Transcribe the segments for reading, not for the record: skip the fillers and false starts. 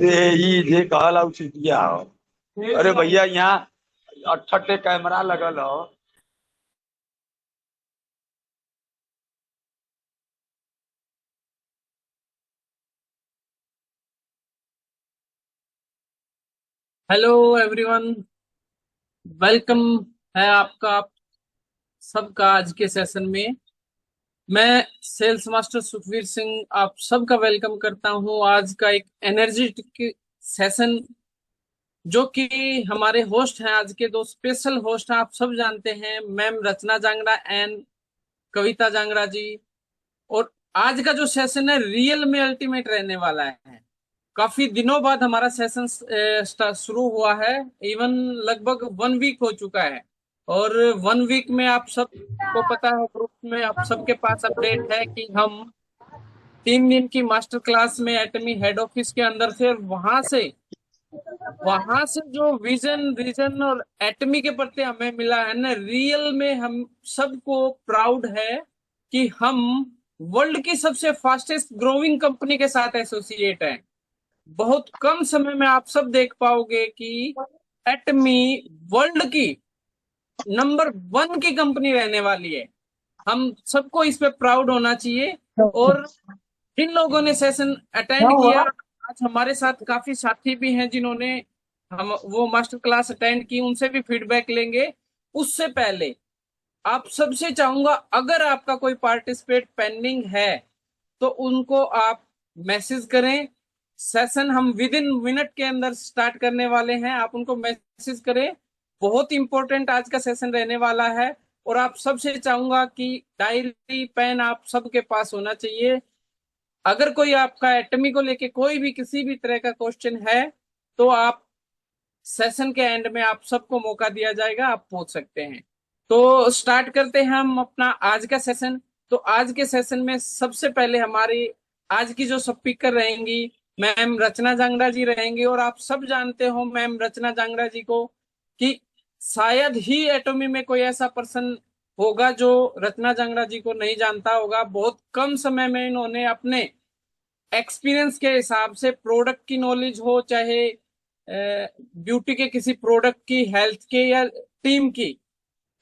ये कहला उचितिया हो। अरे भैया यहाँ अठट्ठे कैमरा लगल हो। Hello everyone. वेलकम है आपका, आप सबका आज के सेशन में। मैं सेल्स मास्टर सुखवीर सिंह आप सबका वेलकम करता हूं। आज का एक एनर्जेटिक सेशन, जो कि हमारे होस्ट हैं, आज के दो स्पेशल होस्ट हैं, आप सब जानते हैं, मैम रचना जांगड़ा एंड कविता जांगड़ा जी। और आज का जो सेशन है रियल में अल्टीमेट रहने वाला है। काफी दिनों बाद हमारा सेशन शुरू हुआ है। इवन लगभग 1 वीक हो चुका है। और 1 वीक में आप सबको पता है, ग्रुप में आप सबके पास अपडेट है कि हम 3 दिन की मास्टर क्लास में एटमी हेड ऑफिस के अंदर से, और वहां से जो विजन रीजन और एटमी के प्रति हमें मिला है ना, रियल में हम सबको प्राउड है कि हम वर्ल्ड की सबसे फास्टेस्ट ग्रोइंग कंपनी के साथ एसोसिएट हैं। बहुत कम समय में आप सब देख पाओगे कि एटमी वर्ल्ड की नंबर 1 की कंपनी रहने वाली है। हम सबको इस पे प्राउड होना चाहिए। और जिन लोगों ने सेशन क्या अटेंड किया, हुआ? आज हमारे साथ काफी साथी भी हैं जिन्होंने हम वो मास्टर क्लास अटेंड की, उनसे भी फीडबैक लेंगे। उससे पहले आप सबसे चाहूंगा, अगर आपका कोई पार्टिसिपेट पेंडिंग है तो उनको आप मैसेज करें। सेशन हम विद इन मिनट के अंदर स्टार्ट करने वाले हैं, आप उनको मैसेज करें। बहुत इंपॉर्टेंट आज का सेशन रहने वाला है। और आप सबसे चाहूंगा कि डायरी पेन आप सबके पास होना चाहिए। अगर कोई आपका एटमी को लेके कोई भी किसी भी तरह का क्वेश्चन है, तो आप सेशन के एंड में आप सबको मौका दिया जाएगा, आप पूछ सकते हैं। तो स्टार्ट करते हैं हम अपना आज का सेशन। तो आज के सेशन में सबसे पहले हमारी आज की जो स्पीकर रहेंगी, मैम रचना जांगड़ा जी रहेंगी। और आप सब जानते हो मैम रचना जांगड़ा जी को, कि शायद ही एटोमी में कोई ऐसा पर्सन होगा जो रचना जांगड़ा जी को नहीं जानता होगा। बहुत कम समय में इन्होंने अपने एक्सपीरियंस के हिसाब से, प्रोडक्ट की नॉलेज हो, चाहे ब्यूटी के किसी प्रोडक्ट की, हेल्थ के, या टीम की।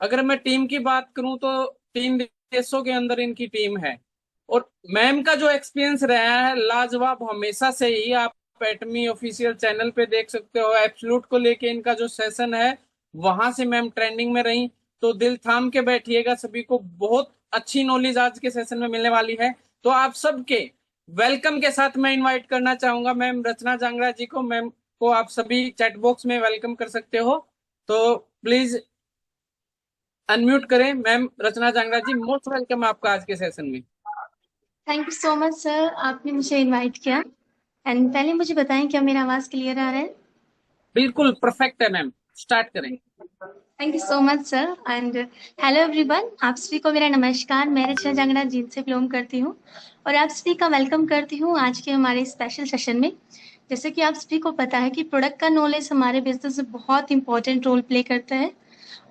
अगर मैं टीम की बात करूं तो 3 देशों के अंदर इनकी टीम है। और मैम का जो एक्सपीरियंस रहा है लाजवाब, हमेशा से ही आप एटमी ऑफिशियल चैनल पे देख सकते हो। एब्सोल्यूट को लेके इनका जो सेशन है, वहां से मैम ट्रेंडिंग में रही। तो दिल थाम के बैठिएगा, सभी को बहुत अच्छी नॉलेज आज के सेशन में मिलने वाली है। तो आप सबके वेलकम के साथ मैं इनवाइट करना चाहूंगा मैम रचना जांगड़ा जी को। मैम को आप सभी चैट बॉक्स में वेलकम कर सकते हो। तो प्लीज अनम्यूट करें। मैम रचना जांगड़ा जी, मोस्ट वेलकम आपका आज के सेशन में। Thank you so much sir, आपने मुझे इनवाइट किया। एंड पहले मुझे बताएं, क्या मेरा आवाज़ क्लियर आ रहा है? बिल्कुल परफेक्ट है मैम, स्टार्ट करें। Thank you so much sir. And hello everyone, आप सभी को मेरा नमस्कार। मैं रचना जांगड़ा जींद से बिलोंग करती हूँ और आप सभी का वेलकम करती हूँ आज के हमारे स्पेशल सेशन में। जैसे कि आप सभी को पता है कि प्रोडक्ट का नॉलेज हमारे बिजनेस में बहुत इंपॉर्टेंट रोल प्ले करता है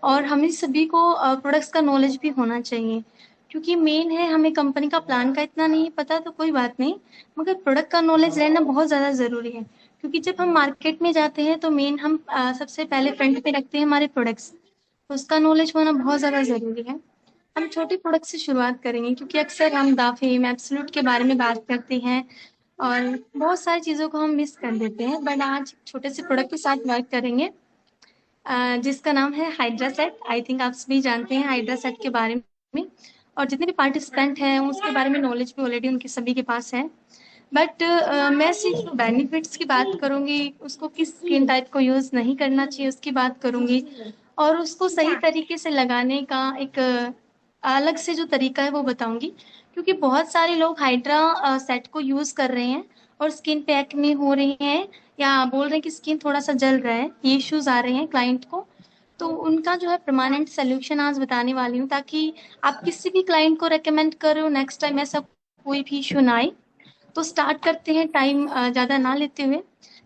और हमें सभी को प्रोडक्ट्स का नॉलेज भी होना चाहिए, क्योंकि मेन है, हमें कंपनी का प्लान का इतना नहीं पता तो कोई बात नहीं, मगर प्रोडक्ट का नॉलेज रहना बहुत ज़्यादा ज़रूरी है। क्योंकि जब हम मार्केट में जाते हैं तो मेन हम सबसे पहले फ्रंट पे रखते हैं हमारे प्रोडक्ट्स, तो उसका नॉलेज होना बहुत ज़्यादा ज़रूरी है। हम छोटे प्रोडक्ट से शुरुआत करेंगे, क्योंकि अक्सर हम दाफेम एब्सोल्यूट के बारे में बात करते हैं और बहुत सारी चीज़ों को हम मिस कर देते हैं। बट आज छोटे से प्रोडक्ट के साथ वर्क करेंगे जिसका नाम है हाइड्रा सेट। आई थिंक आप सभी जानते हैं हाइड्रा सेट के बारे में, और जितने भी पार्टिसिपेंट हैं उसके बारे में नॉलेज भी ऑलरेडी उनके सभी के पास है। बट मैं सिर्फ बेनिफिट्स की बात करूंगी, उसको किस स्किन टाइप को यूज़ नहीं करना चाहिए उसकी बात करूंगी, और उसको सही तरीके से लगाने का एक अलग से जो तरीका है वो बताऊंगी। क्योंकि बहुत सारे लोग हाइड्रा सेट को यूज़ कर रहे हैं और स्किन पे एक्ने हो रही हैं, या बोल रहे हैं कि स्किन थोड़ा सा जल रहा है, ये इश्यूज आ रहे हैं क्लाइंट को। तो उनका जो है परमानेंट सोल्यूशन आज बताने वाली हूँ, ताकि आप किसी भी क्लाइंट को रेकमेंड करो, नेक्स्ट टाइम ऐसा कोई भी इशू ना आए। तो स्टार्ट करते हैं टाइम ज़्यादा ना लेते हुए।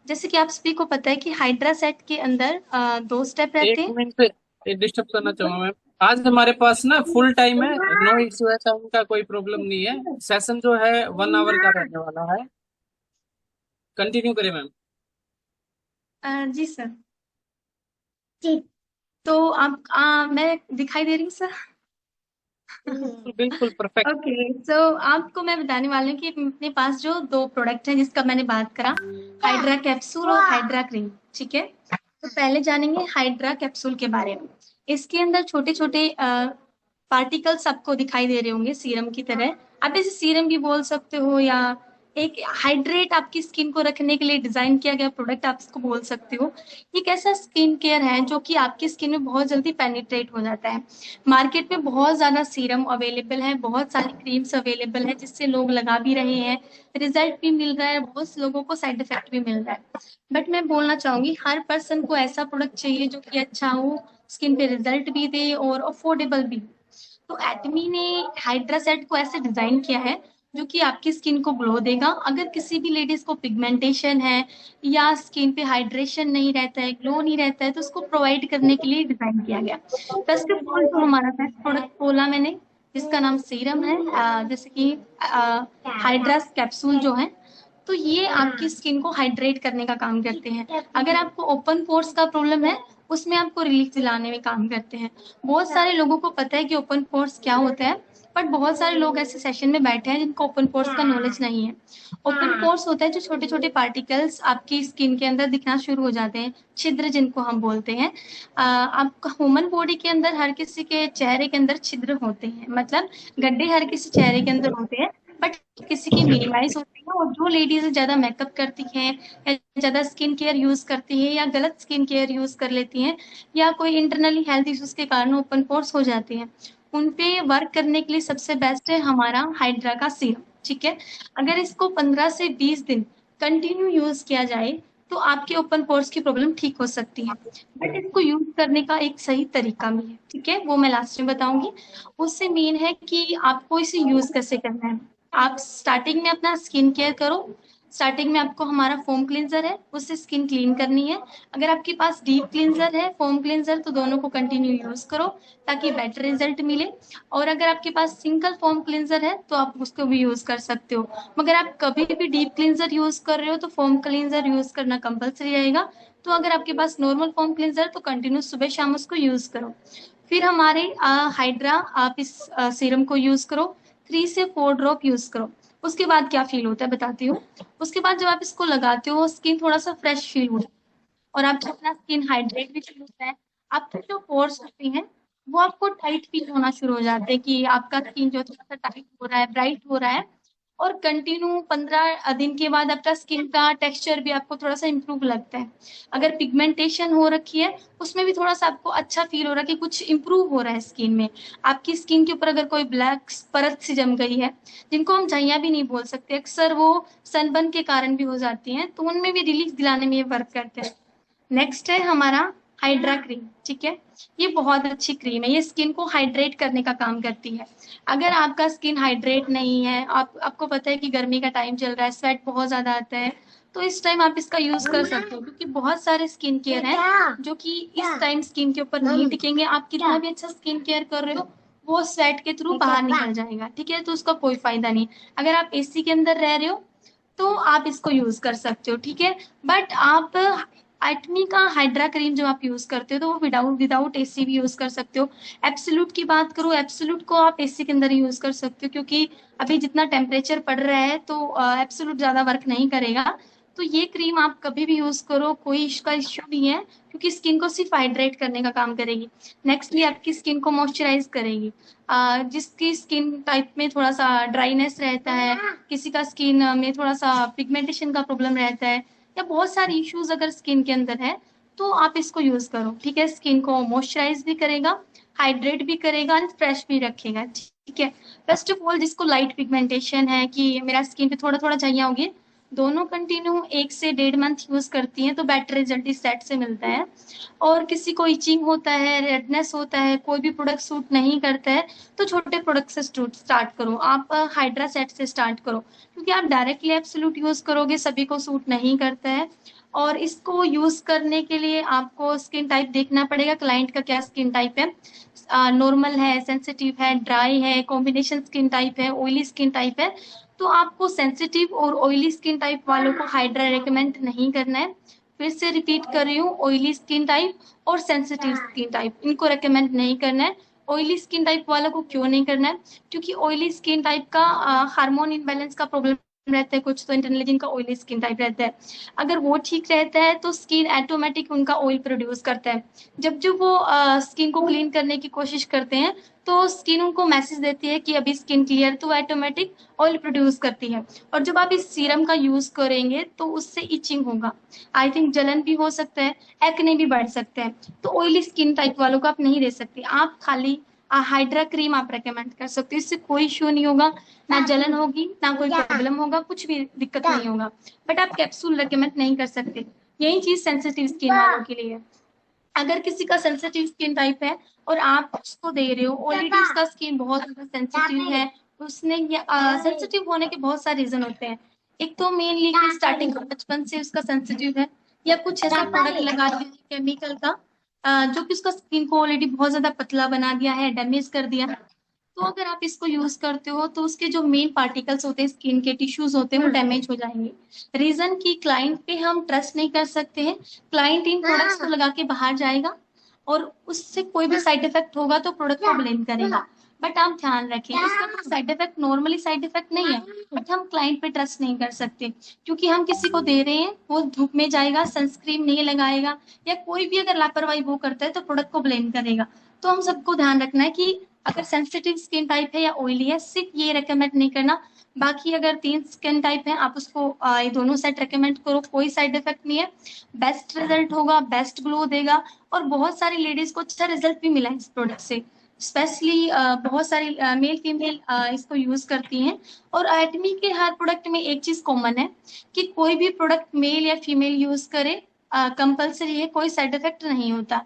जैसे कि आप सभी को पता है कि हाइड्रा सेट के अंदर 2 स्टेप रहते एक हैं। मिनट डिस्टर्ब करना चाहूंगा मैम। आज हमारे पास ना फुल टाइम है, नो इश्यू, ऐसा उनका कोई प्रॉब्लम नहीं है। सेशन जो है 1 आवर का रहने वाला है। कंटिन्यू करें मैम। जी सर। जी। तो आप मैं दिखाई दे रही हूँ सर? बिल्कुल बिल्कुल परफेक्ट। ओके, सो आपको मैं बताने वाली हूँ कि अपने पास जो दो प्रोडक्ट हैं जिसका मैंने बात करा, हाइड्रा कैप्सूल और हाइड्रा क्रीम। ठीक है, तो पहले जानेंगे हाइड्रा कैप्सूल के बारे में। इसके अंदर छोटे छोटे पार्टिकल्स आपको दिखाई दे रहे होंगे सीरम की तरह। आप इसे सीरम भी बोल सकते हो, या एक हाइड्रेट आपकी स्किन को रखने के लिए डिजाइन किया गया प्रोडक्ट आप इसको बोल सकते हो। एक ऐसा स्किन केयर है जो कि आपकी स्किन में बहुत जल्दी पेनिट्रेट हो जाता है। मार्केट में बहुत ज़्यादा सीरम अवेलेबल है, बहुत सारी क्रीम्स अवेलेबल है जिससे लोग लगा भी रहे हैं, रिजल्ट भी मिल रहा है, बहुत से लोगों को साइड इफेक्ट भी मिल रहा है। बट मैं बोलना चाहूंगी हर पर्सन को ऐसा प्रोडक्ट चाहिए जो कि अच्छा हो, स्किन पे रिजल्ट भी दे और अफोर्डेबल भी। तो एटमी ने हाइड्रा सेट को ऐसे डिजाइन किया है जो कि आपकी स्किन को ग्लो देगा। अगर किसी भी लेडीज को पिगमेंटेशन है या स्किन पे हाइड्रेशन नहीं रहता है, ग्लो नहीं रहता है, तो उसको प्रोवाइड करने के लिए डिजाइन किया गया। फर्स्ट ऑफ ऑल तो हमारा फर्स्ट प्रोडक्ट बोला मैंने जिसका नाम सीरम है, जैसे कि हाइड्रास कैप्सूल जो है, तो ये आपकी स्किन को हाइड्रेट करने का काम करते हैं। अगर आपको ओपन पोर्स का प्रॉब्लम है उसमें आपको रिलीफ दिलाने में काम करते हैं। बहुत सारे लोगों को पता है कि ओपन पोर्स क्या होता है, बट बहुत सारे लोग ऐसे सेशन में बैठे हैं जिनको ओपन पोर्स का नॉलेज नहीं है। ओपन पोर्स होता है जो छोटे छोटे पार्टिकल्स आपकी स्किन के अंदर दिखना शुरू हो जाते हैं, छिद्र जिनको हम बोलते हैं। आपका ह्यूमन बॉडी के अंदर हर किसी के चेहरे के अंदर छिद्र होते हैं, मतलब गड्ढे हर किसी चेहरे के अंदर होते हैं, बट किसी की मिनिमाइज होती है। और जो लेडीज ज्यादा मेकअप करती हैं या ज्यादा स्किन केयर यूज करती हैं या गलत स्किन केयर यूज कर लेती हैं या कोई इंटरनली हेल्थ इश्यूज के कारण ओपन पोर्स हो जाते हैं, उन पे वर्क करने के लिए सबसे बेस्ट है हमारा हाइड्रा का सीरम। ठीक है, अगर इसको 15 से 20 दिन कंटिन्यू यूज किया जाए तो आपके ओपन पोर्स की प्रॉब्लम ठीक हो सकती है। बट इसको यूज करने का एक सही तरीका भी है, ठीक है, वो मैं लास्ट में बताऊंगी। उससे मेन है कि आपको इसे यूज कैसे करना है। आप स्टार्टिंग में अपना स्किन केयर करो। स्टार्टिंग में आपको हमारा फोम क्लींजर है उससे स्किन क्लीन करनी है। अगर आपके पास डीप क्लींजर है, फोम क्लींजर, तो दोनों को कंटिन्यू यूज करो ताकि बेटर रिजल्ट मिले। और अगर आपके पास सिंगल फोम क्लींजर है तो आप उसको भी यूज कर सकते हो, मगर आप कभी भी डीप क्लींजर यूज कर रहे हो तो फोम क्लींजर यूज करना कंपलसरी रहेगा। तो अगर आपके पास नॉर्मल फोम क्लींजर तो कंटिन्यू सुबह शाम उसको यूज करो। फिर हमारे हाइड्रा आप इस सीरम को यूज करो, 3 से 4 ड्रॉप यूज करो। उसके बाद क्या फील होता है बताती हूँ। उसके बाद जब आप इसको लगाते हो स्किन थोड़ा सा फ्रेश फील होता है और आपको अपना स्किन हाइड्रेट भी फील होता है। आपके जो पोर्स होते हैं वो आपको टाइट फील होना शुरू हो जाते हैं कि आपका स्किन जो थोड़ा सा टाइट हो रहा है, ब्राइट हो रहा है। और कंटिन्यू 15 दिन के बाद आपका स्किन का टेक्सचर भी आपको थोड़ा सा इम्प्रूव लगता है। अगर पिगमेंटेशन हो रखी है उसमें भी थोड़ा सा आपको अच्छा फील हो रहा है कि कुछ इम्प्रूव हो रहा है स्किन में। आपकी स्किन के ऊपर अगर कोई ब्लैक परत सी जम गई है, जिनको हम झाइयाँ भी नहीं बोल सकते, अक्सर वो सनबर्न के कारण भी हो जाती हैं, तो उनमें भी रिलीफ दिलाने में ये वर्क करते हैं। नेक्स्ट है हमारा हाइड्रा क्रीम। ठीक है, ये बहुत अच्छी क्रीम है, ये स्किन को हाइड्रेट करने का काम करती है। अगर आपका स्किन हाइड्रेट नहीं है, आपको पता है कि गर्मी का टाइम चल रहा है, स्वेट बहुत ज्यादा आता है, तो इस टाइम आप इसका यूज कर सकते हो, क्योंकि बहुत सारे स्किन केयर हैं जो कि इस टाइम स्किन के ऊपर नहीं टिकेंगे। आप कितना भी अच्छा स्किन केयर कर रहे हो वो स्वेट के थ्रू बाहर निकल जाएगा, ठीक है, तो उसका कोई फायदा नहीं। अगर आप एसी के अंदर रह रहे हो तो आप इसको यूज कर सकते हो, ठीक है। बट आप एटमी का हाइड्रा क्रीम जो आप यूज करते हो तो वो विदाउट एसी भी यूज कर सकते हो। एब्सोल्यूट की बात करूँ, एब्सोल्यूट को आप एसी के अंदर यूज कर सकते हो, क्योंकि अभी जितना टेम्परेचर पड़ रहा है तो एब्सोल्यूट ज्यादा वर्क नहीं करेगा। तो ये क्रीम आप कभी भी यूज करो, कोई इसका इश्यू नहीं है, क्योंकि स्किन को सिर्फ हाइड्रेट करने का काम करेगी। नेक्स्टली आपकी स्किन को मॉइस्चराइज करेगी। जिसकी स्किन टाइप में थोड़ा सा ड्राइनेस रहता है, किसी का स्किन में थोड़ा सा पिगमेंटेशन का प्रॉब्लम रहता है, या बहुत सारी इश्यूज अगर स्किन के अंदर है, तो आप इसको यूज करो, ठीक है। स्किन को मॉइस्चराइज भी करेगा, हाइड्रेट भी करेगा एंड फ्रेश भी रखेगा, ठीक है। फर्स्ट ऑफ ऑल जिसको लाइट पिगमेंटेशन है कि मेरा स्किन पे थोड़ा थोड़ा चाहिए होगी, दोनों कंटिन्यू 1 से 1.5 मंथ यूज करती हैं तो बेटर रिजल्ट इस सेट से मिलता है। और किसी को इचिंग होता है, रेडनेस होता है, कोई भी प्रोडक्ट सूट नहीं करता है, तो छोटे प्रोडक्ट से स्टार्ट करो, आप हाइड्रा सेट से स्टार्ट करो, क्योंकि आप डायरेक्टली एब्सोल्यूट यूज करोगे सभी को सूट नहीं करता है। और इसको यूज करने के लिए आपको स्किन टाइप देखना पड़ेगा, क्लाइंट का क्या स्किन टाइप है, नॉर्मल है, सेंसिटिव है, ड्राई है, कॉम्बिनेशन स्किन टाइप है, ऑयली स्किन टाइप है। तो आपको सेंसिटिव और ऑयली स्किन टाइप वालों को हाइड्रा रेकमेंड नहीं करना है। फिर से रिपीट कर रही हूँ, ऑयली स्किन टाइप और सेंसिटिव स्किन टाइप, इनको रेकमेंड नहीं करना है। ऑयली स्किन टाइप वालों को क्यों नहीं करना है? क्योंकि ऑयली स्किन टाइप का हार्मोन इम्बैलेंस का प्रॉब्लम रहता है कुछ, तो इंटरनली जिनका ऑयली स्किन टाइप रहता है, अगर वो ठीक रहता है तो स्किन ऑटोमेटिक उनका ऑयल प्रोड्यूस करता है। जब जब वो स्किन को क्लीन करने की कोशिश करते हैं तो स्किन उनको मैसेज देती है कि अभी स्किन क्लियर, तो ऑटोमेटिक ऑयल प्रोड्यूस करती है। और जब आप इस सीरम का यूज करेंगे तो उससे इचिंग होगा, आई थिंक जलन भी हो सकता है, एक्ने भी बढ़ सकते हैं। तो ऑयली स्किन टाइप वालों को आप नहीं दे सकते। आप खाली हाइड्रा क्रीम आप रेकमेंड कर सकते हो, इससे कोई इश्यू नहीं होगा, ना जलन होगी, ना कोई प्रॉब्लम होगा, कुछ भी दिक्कत नहीं होगा। बट आप कैप्सूल रेकमेंड नहीं कर सकते। यही चीज सेंसिटिव स्किन वालों के लिए है। अगर किसी का सेंसिटिव स्किन टाइप है और आप उसको दे रहे हो, ऑलरेडी उसका स्किन बहुत ज्यादा सेंसिटिव है, उसने सेंसिटिव होने के बहुत सारे रीजन होते हैं। एक तो मेनली कि स्टार्टिंग बचपन से उसका सेंसिटिव है, या कुछ ऐसा प्रोडक्ट लगा दिया है केमिकल का जो कि उसका स्किन को ऑलरेडी बहुत ज्यादा पतला बना दिया है, डैमेज कर दिया है। तो अगर आप इसको यूज करते हो तो उसके जो मेन पार्टिकल्स होते हैं, स्किन के टिश्यूज होते हैं, वो डैमेज हो जाएंगे। रीजन की क्लाइंट पे हम ट्रस्ट नहीं कर सकते हैं। क्लाइंट इन प्रोडक्ट्स को लगा के बाहर जाएगा और उससे कोई भी साइड इफेक्ट होगा तो प्रोडक्ट को ब्लेम करेगा। बट आप ध्यान रखें, इसका कोई side effect normally side effect नहीं है, बट हम क्लाइंट पे ट्रस्ट नहीं कर सकते, क्योंकि हम किसी को दे रहे हैं, वो धूप में जाएगा, सनस्क्रीन नहीं लगाएगा, या कोई भी अगर लापरवाही वो करता है तो प्रोडक्ट को ब्लेम करेगा। तो हम सबको ध्यान रखना है कि अगर सेंसिटिव स्किन टाइप है या ऑयली है, सिर्फ ये रेकमेंड नहीं करना। बाकी अगर 3 स्किन टाइप है, आप उसको ये दोनों सेट रेकमेंड करो, कोई साइड इफेक्ट नहीं है, बेस्ट रिजल्ट होगा, बेस्ट ग्लो देगा। और बहुत सारी लेडीज को अच्छा रिजल्ट भी मिला है इस प्रोडक्ट से, स्पेशली बहुत सारी मेल फीमेल इसको यूज करती हैं। और एटमी के हर प्रोडक्ट में एक चीज कॉमन है कि कोई भी प्रोडक्ट मेल या फीमेल यूज करे, कंपल्सरी है, कोई साइड इफेक्ट नहीं होता।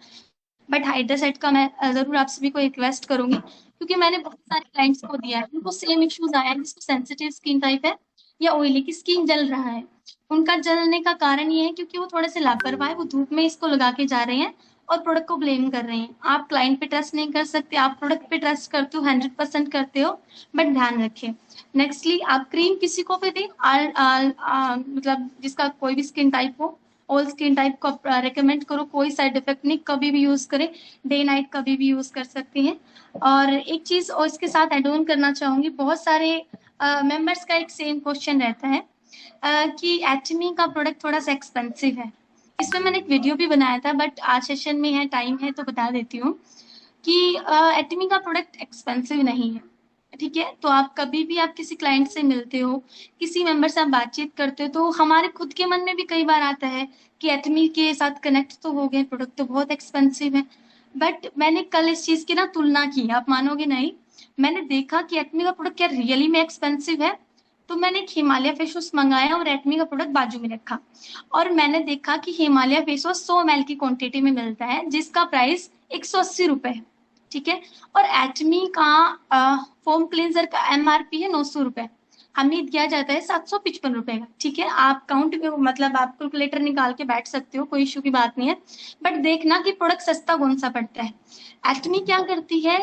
बट हाइड्रा सेट का मैं जरूर आप सभी को रिक्वेस्ट करूंगी, क्योंकि मैंने बहुत सारे क्लाइंट्स को दिया है, उनको सेम इश्यूज आया है, जिसको सेंसिटिव स्किन टाइप है या ऑयली की स्किन जल रहा है। उनका जलने का कारण ये है क्योंकि वो थोड़े से लापरवाह है, वो धूप में इसको लगा के जा रहे हैं और प्रोडक्ट को ब्लेम कर रहे हैं। आप क्लाइंट पे ट्रस्ट नहीं कर सकते, आप प्रोडक्ट पे ट्रस्ट करते हो, 100% करते हो, बट ध्यान रखें। नेक्स्टली, आप क्रीम किसी को भी दें, मतलब जिसका कोई भी स्किन टाइप हो, ऑल स्किन टाइप को रेकमेंड करो, कोई साइड इफेक्ट नहीं, कभी भी यूज करें, डे नाइट कभी भी यूज कर सकते हैं। और एक चीज और इसके साथ एड ऑन करना चाहूंगी, बहुत सारे मेंबर्स का एक सेम क्वेश्चन रहता है कि एटमी का प्रोडक्ट थोड़ा सा एक्सपेंसिव है। इसमें मैंने एक वीडियो भी बनाया था, बट आज सेशन में है, टाइम है तो बता देती हूँ कि एटमी का प्रोडक्ट एक्सपेंसिव नहीं है। ठीक है, तो आप कभी भी आप किसी क्लाइंट से मिलते हो, किसी मेंबर से आप बातचीत करते हो, तो हमारे खुद के मन में भी कई बार आता है कि एटमी के साथ कनेक्ट तो हो गए, प्रोडक्ट तो बहुत एक्सपेंसिव है। बट मैंने कल इस चीज की ना तुलना की, आप मानोगे नहीं, मैंने देखा कि एटमी का प्रोडक्ट क्या रियली में एक्सपेंसिव है। तो मैंने एक हिमालय फेस वॉश मंगाया और एटमी का प्रोडक्ट बाजू में रखा, और मैंने देखा कि हिमालय फेस वॉश 100 ml की क्वांटिटी में मिलता है, जिसका प्राइस 180 रुपए है। ठीक है, और एटमी का फोम क्लींजर का MRP है 900 रुपए, हमें दिया जाता है 755 रुपए का। ठीक है, आप काउंट मतलब आप कैलकुलेटर निकाल के बैठ सकते हो, कोई इश्यू की बात नहीं है। बट देखना कि प्रोडक्ट सस्ता कौन सा पड़ता है। एटमी क्या करती है,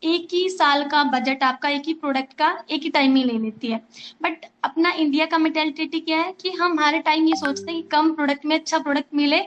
एक ही साल का बजट आपका एक ही प्रोडक्ट का एक ही टाइम में ले लेती है। बट अपना इंडिया का मेंटालिटी क्या है कि हम हर टाइम ये सोचते हैं कि कम प्रोडक्ट में अच्छा प्रोडक्ट मिले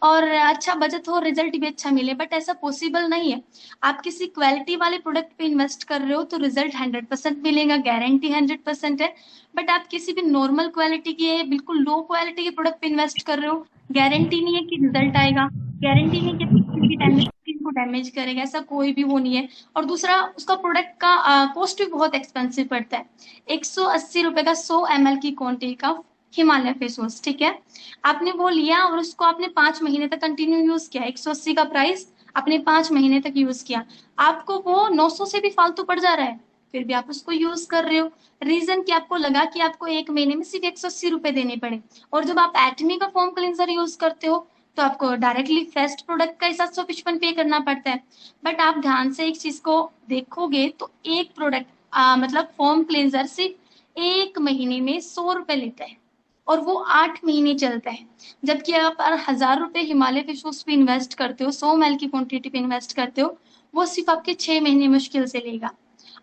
और अच्छा बजट हो, रिजल्ट भी अच्छा मिले, बट ऐसा पॉसिबल नहीं है। आप किसी क्वालिटी वाले प्रोडक्ट पे इन्वेस्ट कर रहे हो तो रिजल्ट 100% मिलेगा, गारंटी 100% है। बट आप किसी भी नॉर्मल क्वालिटी की, बिल्कुल लो क्वालिटी के प्रोडक्ट पे इन्वेस्ट कर रहे हो, गारंटी नहीं है कि रिजल्ट आएगा, गारंटी नहीं कि स्किन को डैमेज करेगा, ऐसा कोई भी वो नहीं है। और दूसरा, उसका प्रोडक्ट का कॉस्ट भी बहुत एक्सपेंसिव पड़ता है, 180 रुपए का 100 ml की क्वांटिटी का हिमालय फेस वॉश। ठीक है, आपने वो लिया और उसको आपने 5 महीने तक कंटिन्यू यूज किया, 180 का प्राइस, आपने 5 महीने तक यूज किया, आपको वो 900 से भी फालतू पड़ जा रहा है, फिर भी आप उसको यूज कर रहे हो। रीजन कि आपको लगा कि आपको एक महीने में सिर्फ 180 रुपए देने पड़े। और जब आप एटमी का फोम क्लींजर यूज करते हो तो आपको डायरेक्टली फेस्ट प्रोडक्ट का 755 पे करना पड़ता है। बट आप ध्यान से एक चीज को देखोगे तो एक प्रोडक्ट मतलब फोम क्लींजर सिर्फ एक महीने में 100 रुपए लेता है और वो 8 महीने चलता है। जबकि आप 1000 रुपए हिमालय फेस वॉश पे इन्वेस्ट करते हो, 100 ml की क्वांटिटी पे इन्वेस्ट करते हो, वो सिर्फ आपके 6 महीने मुश्किल से लेगा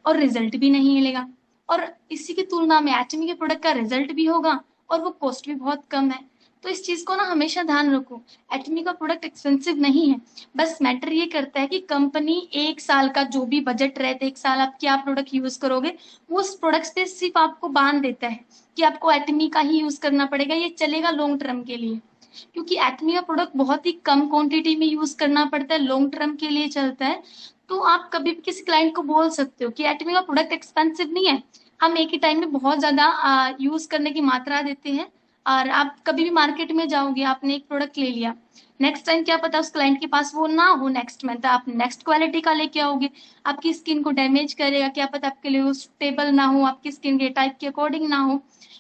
और रिजल्ट भी नहीं मिलेगा। और इसी की तुलना में एटमी के प्रोडक्ट का रिजल्ट भी होगा और वो कॉस्ट भी बहुत कम है। तो इस चीज को ना हमेशा ध्यान रखो, एटमी का प्रोडक्ट एक्सपेंसिव नहीं है। बस मैटर ये करता है कि कंपनी 1 साल का जो भी बजट रहता है, 1 साल आप क्या प्रोडक्ट यूज करोगे, वो उस प्रोडक्ट पे सिर्फ आपको बांध देता है कि आपको एटमी का ही यूज करना पड़ेगा, ये चलेगा लॉन्ग टर्म के लिए। क्योंकि एटमी का प्रोडक्ट बहुत ही कम क्वांटिटी में यूज करना पड़ता है, लॉन्ग टर्म के लिए चलता है। तो आप कभी भी किसी क्लाइंट को बोल सकते हो कि एटमी का प्रोडक्ट एक्सपेंसिव नहीं है, हम एक ही टाइम में बहुत ज्यादा यूज करने की मात्रा देते हैं। और आप कभी भी मार्केट में जाओगे, आपने एक प्रोडक्ट ले लिया, नेक्स्ट टाइम क्या पता उस क्लाइंट के पास वो ना हो, नेक्स्ट मंथ आप नेक्स्ट क्वालिटी का लेके आओगे, आपकी स्किन को डैमेज करेगा, क्या पता आपके लिए वो सुटेबल ना हो, आपकी स्किन के टाइप के अकॉर्डिंग ना हो।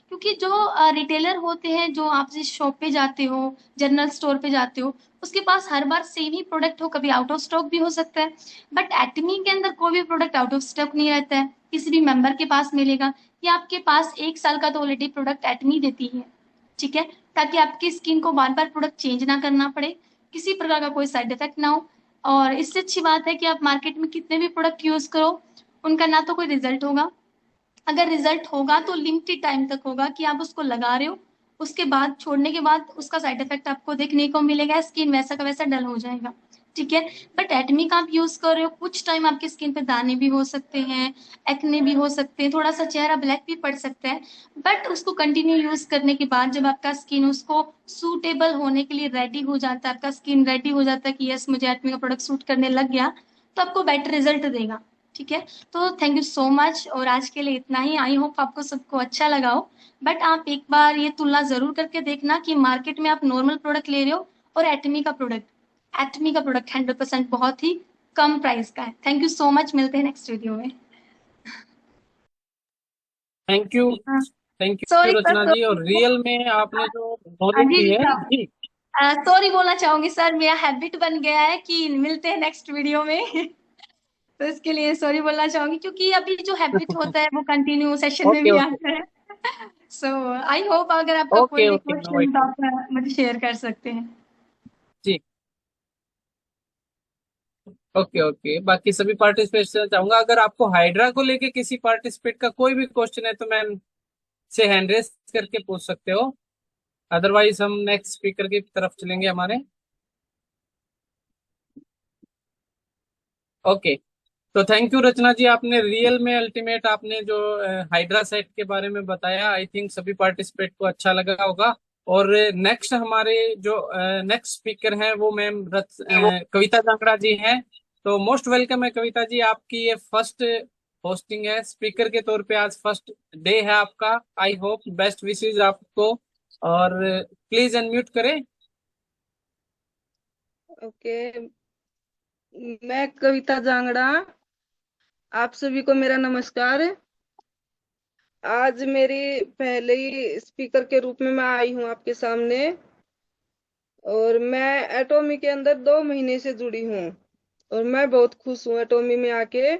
क्योंकि जो रिटेलर होते हैं, जो आप जिस शॉप पे जाते हो, जनरल स्टोर पे जाते हो, उसके पास हर बार सेम ही प्रोडक्ट हो, कभी आउट ऑफ स्टॉक भी हो सकता है। बट एटमी के अंदर कोई भी प्रोडक्ट आउट ऑफ स्टॉक नहीं रहता है, किसी भी मेंबर के पास मिलेगा। या आपके पास 1 साल का तो ऑलरेडी प्रोडक्ट एटमी देती है, ठीक है, ताकि आपकी स्किन को बार बार प्रोडक्ट चेंज ना करना पड़े, किसी प्रकार का कोई साइड इफेक्ट ना हो। और इससे अच्छी बात है कि आप मार्केट में कितने भी प्रोडक्ट यूज करो, उनका ना तो कोई रिजल्ट होगा, अगर रिजल्ट होगा तो लिमिटेड टाइम तक होगा कि आप उसको लगा रहे हो, उसके बाद छोड़ने के बाद उसका साइड इफेक्ट आपको देखने को मिलेगा, स्किन वैसा का वैसा डल हो जाएगा, ठीक है। बट एटमी का आप यूज कर रहे हो, कुछ टाइम आपकी स्किन पे दाने भी हो सकते हैं, एक्ने भी हो सकते हैं, थोड़ा सा चेहरा ब्लैक भी पड़ सकता है। बट उसको कंटिन्यू यूज करने के बाद जब आपका स्किन उसको सूटेबल होने के लिए रेडी हो जाता है, आपका स्किन रेडी हो जाता है कि यस मुझे एटमी का प्रोडक्ट सूट करने लग गया, तो आपको बेटर रिजल्ट देगा, ठीक है। तो थैंक यू सो मच, और आज के लिए इतना ही। आई होप आपको सबको अच्छा लगा हो। बट आप एक बार ये तुलना जरूर करके देखना कि मार्केट में आप नॉर्मल प्रोडक्ट ले रहे हो और एटमी का प्रोडक्ट 100% बहुत ही कम प्राइस का है। थैंक यू सो मच, मिलते हैं नेक्स्ट वीडियो में। Thank you. Thank you sorry Rachna ji, और रियल में आपने जो नॉलेज जी दी जी है सर, जी। सॉरी बोलना चाहूंगी सर, मेरा हैबिट बन गया है कि मिलते हैं नेक्स्ट वीडियो में तो इसके लिए सॉरी बोलना चाहूंगी, क्योंकि अभी जो हैबिट होता है वो कंटिन्यू सेशन में ओके भी ओके। आता है। सो आई होप अगर आपका कोई ओके भी ओके, नो क्वेश्चन तो आप मुझे शेयर कर सकते हैं। जी। ओके ओके, बाकी सभी पार्टिसिपेट से चाहूंगा, अगर आपको हाइड्रा को लेके किसी पार्टिसिपेट का कोई भी क्वेश्चन है तो मैम से हैंड रेस करके पूछ सकते हो, अदरवाइज हम नेक्स्ट स्पीकर की तरफ चलेंगे हमारे। ओके, तो थैंक यू रचना जी, आपने रियल में अल्टीमेट आपने जो हाइड्रा सेट के बारे में बताया, आई थिंक सभी पार्टिसिपेट को अच्छा लगा होगा। और नेक्स्ट हमारे जो नेक्स्ट स्पीकर हैं वो मैम कविता जांगड़ा जी हैं। तो मोस्ट वेलकम है कविता जी, आपकी ये फर्स्ट होस्टिंग है स्पीकर के तौर पे, आज फर्स्ट डे है आपका। आई होप बेस्ट विशेज आपको, और प्लीज अनम्यूट करें। ओके, मैं कविता जांगड़ा, आप सभी को मेरा नमस्कार। आज मेरी पहले ही स्पीकर के रूप में मैं आई हूँ आपके सामने, और मैं एटोमी के अंदर 2 महीने से जुड़ी हूँ, और मैं बहुत खुश हूँ एटोमी में आके।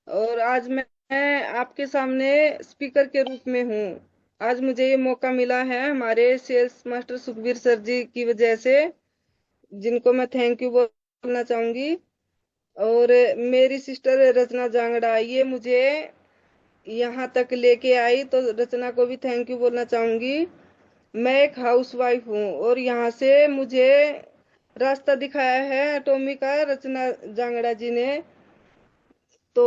और आज मैं आपके सामने स्पीकर के रूप में हूँ। आज मुझे ये मौका मिला है हमारे सेल्स मास्टर सुखबीर सर जी की वजह से, जिनको मैं थैंक यू बोलना चाहूंगी। और मेरी सिस्टर रचना जांगड़ा ये मुझे यहाँ तक लेके आई, तो रचना को भी थैंक यू बोलना चाहूंगी। मैं एक हाउसवाइफ हूँ, और यहाँ से मुझे रास्ता दिखाया है टॉमी का रचना जांगड़ा जी ने। तो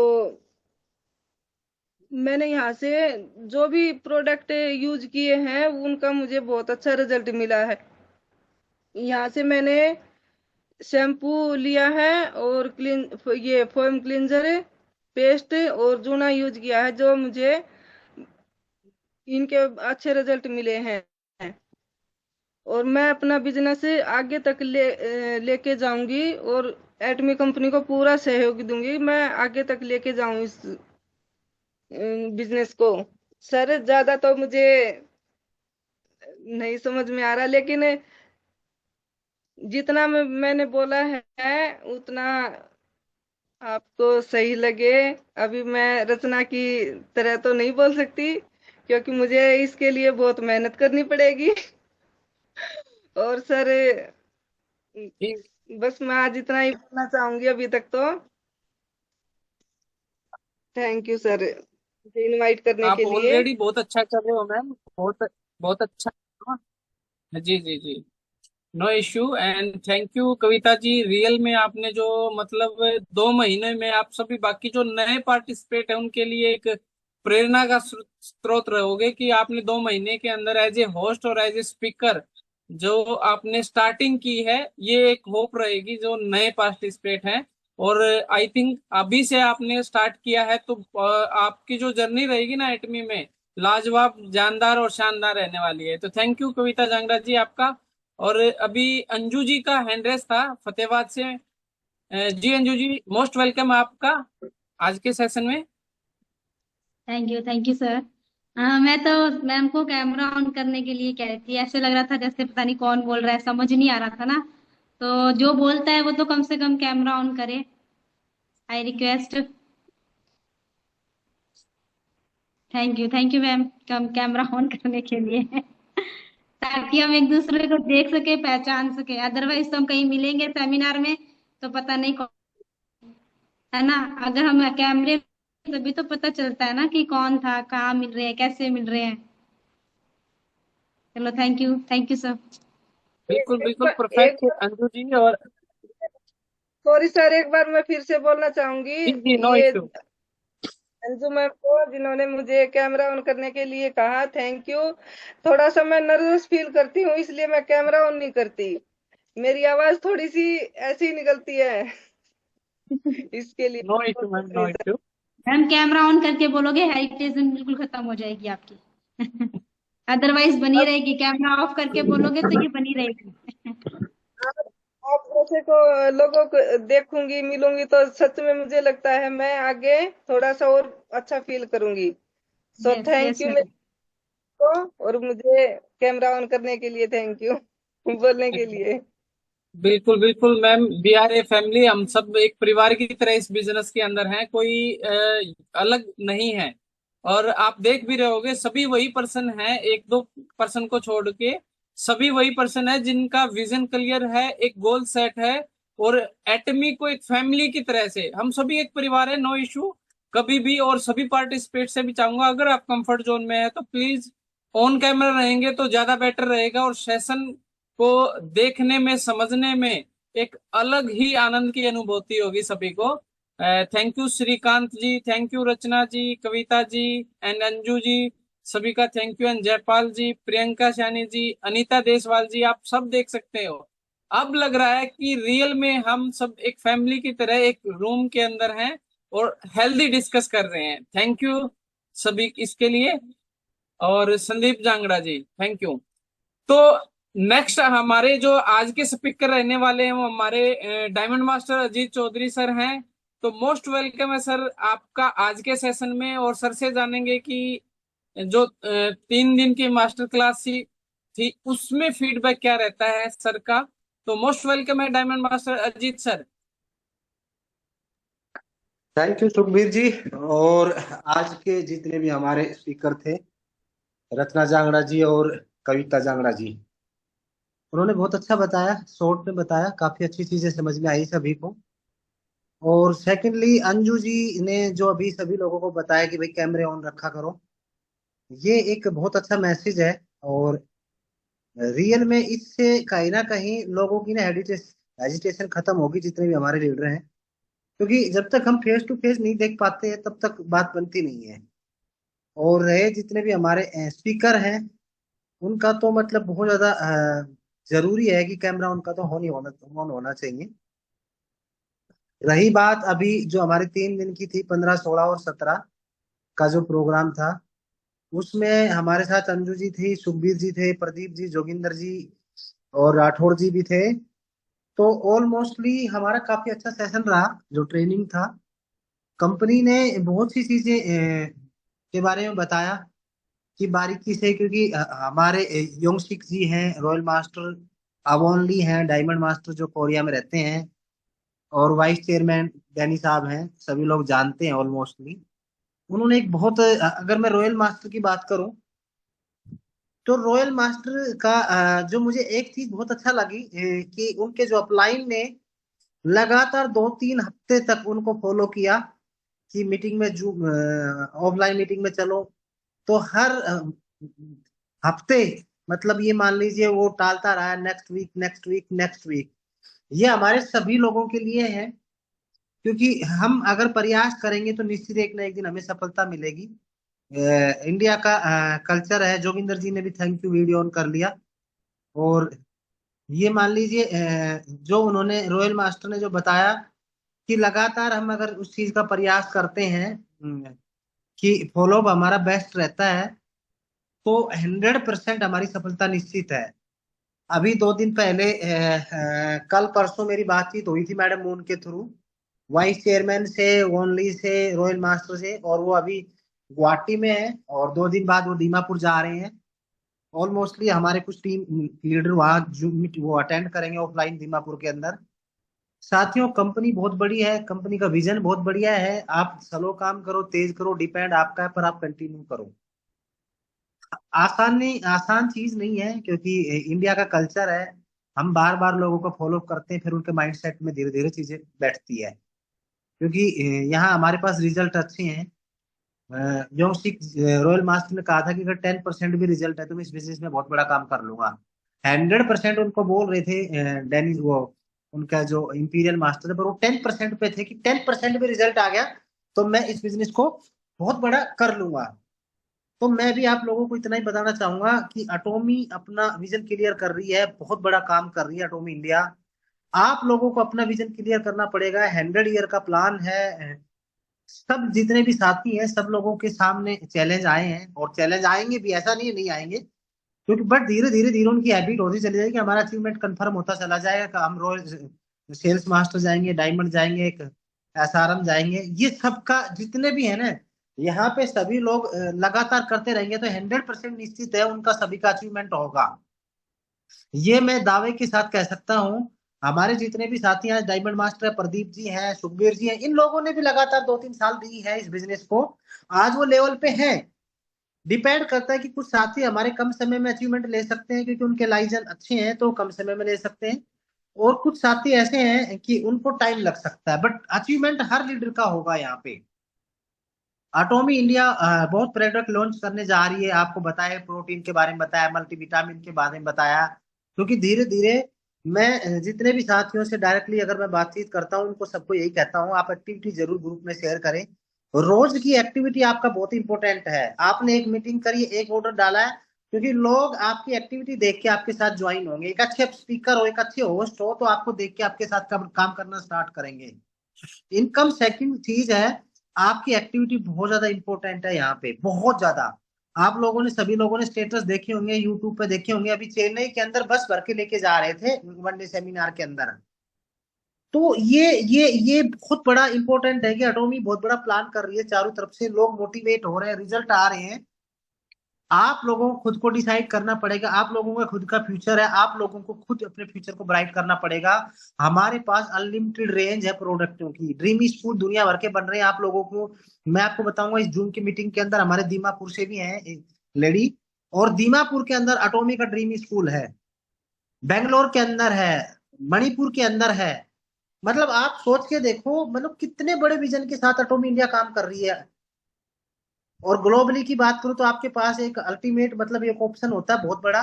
मैंने यहाँ से जो भी प्रोडक्ट यूज किए हैं उनका मुझे बहुत अच्छा रिजल्ट मिला है। यहाँ से मैंने शैम्पू लिया है, और ये फोम क्लींजर, पेस्ट और जूना यूज किया है, जो मुझे इनके अच्छे रिजल्ट मिले हैं। और मैं अपना बिजनेस आगे तक लेके जाऊंगी, और एटमी कंपनी को पूरा सहयोग दूंगी, मैं आगे तक लेके जाऊं इस बिजनेस को। सर ज्यादा तो मुझे नहीं समझ में आ रहा, लेकिन जितना मैंने बोला है उतना आपको सही लगे। अभी मैं रचना की तरह तो नहीं बोल सकती, क्योंकि मुझे इसके लिए बहुत मेहनत करनी पड़ेगी। और सर जी, बस मैं आज इतना ही बोलना चाहूंगी अभी तक तो। थैंक यू सर, मुझे इनवाइट करने आप के लिए। ऑलरेडी बहुत अच्छा कर रहे हो मैम, बहुत बहुत अच्छा। जी जी जी, no issue and thank you Kavita ji. Real में आपने जो मतलब 2 महीने में आप सभी बाकी जो नए पार्टिसिपेट है उनके लिए एक प्रेरणा का स्रोत रहोगे कि आपने 2 महीने के अंदर एज ए होस्ट और एज ए स्पीकर जो आपने स्टार्टिंग की है, ये एक होप रहेगी जो नए पार्टिसिपेट हैं। और आई थिंक अभी से आपने स्टार्ट किया है तो आपकी जो जर्नी रहेगी ना एटमी में लाजवाब, जानदार और शानदार रहने वाली है। तो थैंक यू कविता जांगड़ा जी आपका। और अभी अंजू जी का हैंड रेस था फतेहाबाद से। जी अंजू जी, मोस्ट वेलकम आपका आज के सेशन में। Thank you sir. मैं तो मैम को कैमरा ऑन करने के लिए कह रही थी, ऐसे लग रहा था जैसे पता नहीं कौन बोल रहा है, समझ नहीं आ रहा था ना। तो जो बोलता है वो तो कम से कम कैमरा ऑन करे। I request. Thank you ma'am, come camera on करने के लिए ताकि हम एक दूसरे को देख सके, पहचान सके। अदरवाइज तो हम कहीं मिलेंगे सेमिनार में तो पता नहीं कौन है ना। अगर हम कैमरे तभी तो पता चलता है ना कि कौन था, कहाँ मिल रहे हैं, कैसे मिल रहे हैं। चलो थैंक यू सर। बिल्कुल एक बिल्कुल बार एक परफेक्ट बार अंजू जी। और सॉरी सर, एक बार मैं फिर से बोलना चाहूंगी। जी जी, नो ये इश्यू। अंजू मैम को जिन्होंने मुझे कैमरा ऑन करने के लिए कहा, थैंक यू। थोड़ा सा मैं नर्वस फील करती हूँ, इसलिए मैं कैमरा ऑन नहीं करती। मेरी आवाज थोड़ी सी ऐसी निकलती है इसके लिए no issue ma'am, no sorry sir. Issue. Ma'am camera on करके बोलोगे हेरिटेज बिल्कुल खत्म हो जाएगी आपकी अदरवाइज बनी अब रहेगी। कैमरा ऑफ करके बोलोगे तो ये बनी रहेगी आप आप जैसे को लोगों को देखूंगी, मिलूंगी तो सच में मुझे लगता है मैं आगे थोड़ा सा और अच्छा फील करूंगी। So yes thank yes you ma'am. मेरे को, और मुझे कैमरा ऑन करने के लिए थैंक यू बोलने के लिए। बिल्कुल बिल्कुल ma'am, we are a family, हम सब एक परिवार की तरह इस बिजनेस के अंदर हैं, कोई अलग नहीं है। और आप देख भी रहे होगे सभी वही पर्सन हैं, एक दो पर्सन को छोड़ के सभी वही पर्सन है जिनका विजन क्लियर है, एक गोल सेट है। और एटमी को एक फैमिली की तरह से हम सभी एक परिवार है, नो इशू कभी भी। और सभी पार्टिसिपेट से भी चाहूंगा अगर आप कंफर्ट जोन में है तो प्लीज ऑन कैमरा रहेंगे तो ज्यादा बेटर रहेगा, और सेशन को देखने में समझने में एक अलग ही आनंद की अनुभूति होगी सभी को। Thank you Shrikant ji, thank you Rachna ji, Kavita ji and Anju ji, सभी का thank you. And Jaipal ji, Priyanka Shani ji, Anita Deswal ji, आप सब देख सकते हो। अब लग रहा है कि रियल में हम सब एक फैमिली की तरह एक रूम के अंदर हैं और हेल्दी डिस्कस कर रहे हैं। थैंक यू सभी इसके लिए। और संदीप जांगड़ा जी, थैंक यू। तो नेक्स्ट हमारे जो आज के स्पीकर रहने वाले हैं वो हमारे diamond master Ajit Chaudhary sir हैं। तो मोस्ट वेलकम है सर आपका आज के सेशन में। और सर से जानेंगे कि जो 3 दिन की मास्टर क्लास थी उसमें फीडबैक क्या रहता है सर का। तो मोस्ट वेलकम है diamond master Ajit sir. Thank you Sukhbir ji. और आज के जितने भी हमारे स्पीकर थे, रचना जांगड़ा जी और कविता जांगड़ा जी, उन्होंने बहुत अच्छा बताया, शॉर्ट में बताया, काफी अच्छी चीजें समझ में आई सभी को। और सेकंडली अंजू जी ने जो अभी सभी लोगों को बताया कि भाई कैमरे ऑन रखा करो, ये एक बहुत अच्छा मैसेज है। और रियल में इससे कहीं ना कहीं लोगों की ना हेजिटेशन खत्म होगी, जितने भी हमारे लीडर हैं। क्योंकि जब तक हम फेस टू फेस नहीं देख पाते हैं तब तक बात बनती नहीं है। और रहे जितने भी हमारे स्पीकर हैं, उनका तो मतलब बहुत ज्यादा जरूरी है कि कैमरा उनका तो ऑन होना चाहिए। रही बात अभी जो हमारे 3 दिन की थी, 15, 16 और 17 का जो प्रोग्राम था, उसमें हमारे साथ अंजू जी थी, सुखबीर जी थे, प्रदीप जी, जोगिंदर जी और राठौर जी भी थे। तो ऑलमोस्टली हमारा काफी अच्छा सेशन रहा, जो ट्रेनिंग था। कंपनी ने बहुत सी चीजें के बारे में बताया कि बारीकी से, क्योंकि हमारे योंगसिक जी हैं रॉयल मास्टर, अवोनली हैं डायमंड मास्टर जो कोरिया में रहते हैं, और वाइस चेयरमैन डैनी साहब हैं, सभी लोग जानते हैं ऑलमोस्टली। उन्होंने एक बहुत अगर मैं रॉयल मास्टर की बात करूं, तो रॉयल मास्टर का जो मुझे एक चीज बहुत अच्छा लगी कि उनके जो अपलाइन ने लगातार 2-3 हफ्ते तक उनको फॉलो किया कि मीटिंग में जो ऑफलाइन मीटिंग में चलो, तो हर हफ्ते मतलब ये मान लीजिए वो टालता रहा, next week next week next week. ये हमारे सभी लोगों के लिए है, क्योंकि हम अगर प्रयास करेंगे तो निश्चित एक ना एक दिन हमें सफलता मिलेगी। इंडिया का कल्चर है। जोगिंदर जी ने भी थैंक यू वीडियो ऑन कर लिया। और ये मान लीजिए जो उन्होंने रॉयल मास्टर ने जो बताया कि लगातार हम अगर उस चीज का प्रयास करते हैं कि फॉलोअप हमारा बेस्ट रहता है, तो 100% हमारी सफलता निश्चित है। अभी 2 दिन पहले कल परसों मेरी बातचीत हुई थी मैडम मून के थ्रू, वाइस चेयरमैन से, ओनली से, रॉयल मास्टर से, और वो अभी गुवाहाटी में है और 2 दिन बाद वो दीमापुर जा रहे हैं। ऑलमोस्टली हमारे कुछ टीम लीडर वहाँ वो अटेंड करेंगे ऑफलाइन दीमापुर के अंदर। साथियों, कंपनी बहुत बड़ी है, कंपनी का विजन बहुत बढ़िया है। आप स्लो काम करो, तेज करो, डिपेंड आपका है, पर आप कंटिन्यू करो। आसान नहीं, आसान चीज नहीं है, क्योंकि इंडिया का कल्चर है। हम बार बार लोगों को फॉलो करते हैं, फिर उनके माइंडसेट में धीरे धीरे चीजें बैठती है। क्योंकि यहाँ हमारे पास रिजल्ट अच्छे हैं। योंगसिक रॉयल मास्टर ने कहा था कि अगर 10% भी रिजल्ट है तो मैं इस बिजनेस में बहुत बड़ा काम कर लूंगा। 100% उनको बोल रहे थे डेनिस, वो उनका जो इंपीरियल मास्टर है, पर वो 10% पे थे कि 10% भी रिजल्ट आ गया तो मैं इस बिजनेस को बहुत बड़ा कर लूंगा। तो मैं भी आप लोगों को इतना ही बताना चाहूंगा कि अटोमी अपना विजन क्लियर कर रही है, बहुत बड़ा काम कर रही है अटोमी इंडिया। आप लोगों को अपना विजन क्लियर करना पड़ेगा। 100 ईयर का प्लान है। सब जितने भी साथी हैं, सब लोगों के सामने चैलेंज आए हैं और चैलेंज आएंगे भी, ऐसा नहीं है नहीं आएंगे। क्योंकि बट धीरे धीरे धीरे उनकी हैबिट होती चली जाएगी, हमारा अचीवमेंट कंफर्म होता चला जाएगा कि हम रॉयल सेल्स मास्टर जाएंगे, डायमंड जाएंगे, एक एसआरएम जाएंगे। ये सबका जितने भी है ना, यहाँ पे सभी लोग लगातार करते रहेंगे तो 100% निश्चित है उनका सभी का अचीवमेंट होगा। ये मैं दावे के साथ कह सकता हूँ। हमारे जितने भी साथी हैं, डायमंड मास्टर है, प्रदीप जी हैं, सुखबीर जी हैं, इन लोगों ने भी लगातार 2-3 साल दी है इस बिजनेस को, आज वो लेवल पे हैं। डिपेंड करता है कि कुछ साथी हमारे कम समय में अचीवमेंट ले सकते हैं क्योंकि उनके लाइजन अच्छे हैं तो कम समय में ले सकते हैं, और कुछ साथी ऐसे हैं कि उनको टाइम लग सकता है, बट अचीवमेंट हर लीडर का होगा यहाँ पे। अटोमी इंडिया बहुत प्रोडक्ट लॉन्च करने जा रही है। आपको बताया, प्रोटीन के बारे में बताया, मल्टीविटामिन के बारे में बताया। क्योंकि धीरे धीरे मैं जितने भी साथियों से डायरेक्टली अगर मैं बातचीत करता हूँ, उनको सबको यही कहता हूँ, आप एक्टिविटी जरूर ग्रुप में शेयर करें। रोज की एक्टिविटी आपका बहुत इंपॉर्टेंट है। आपने एक मीटिंग करी, एक ऑर्डर डाला है, क्योंकि लोग आपकी एक्टिविटी देख के आपके साथ ज्वाइन होंगे। एक अच्छे स्पीकर हो, एक अच्छे होस्ट हो, तो आपको देख के आपके साथ काम करना स्टार्ट करेंगे। इनकम सेकंड चीज है, आपकी एक्टिविटी बहुत ज्यादा इंपॉर्टेंट है यहाँ पे, बहुत ज्यादा। आप लोगों ने, सभी लोगों ने स्टेटस देखे होंगे, यूट्यूब पे देखे होंगे। अभी चेन्नई के अंदर बस भर के लेके जा रहे थे वनडे सेमिनार के अंदर। तो ये बहुत बड़ा इंपॉर्टेंट है कि अटोमी बहुत बड़ा प्लान कर रही है, चारों तरफ से लोग मोटिवेट हो रहे हैं, रिजल्ट आ रहे हैं। आप लोगों को खुद को डिसाइड करना पड़ेगा। आप लोगों का खुद का फ्यूचर है, आप लोगों को खुद अपने फ्यूचर को ब्राइट करना पड़ेगा। हमारे पास अनलिमिटेड रेंज है प्रोडक्टों की, ड्रीम स्कूल दुनिया भर के बन रहे हैं। आप लोगों को मैं आपको बताऊंगा, इस जून की मीटिंग के अंदर हमारे दीमापुर से भी है एक लेडी, और दीमापुर के अंदर अटोमी का ड्रीम स्कूल है, बेंगलोर के अंदर है, मणिपुर के अंदर है। मतलब आप सोच के देखो, मतलब कितने बड़े विजन के साथ अटोमी इंडिया काम कर रही है। और ग्लोबली की बात करूं तो आपके पास एक अल्टीमेट, मतलब एक ऑप्शन होता है बहुत बड़ा।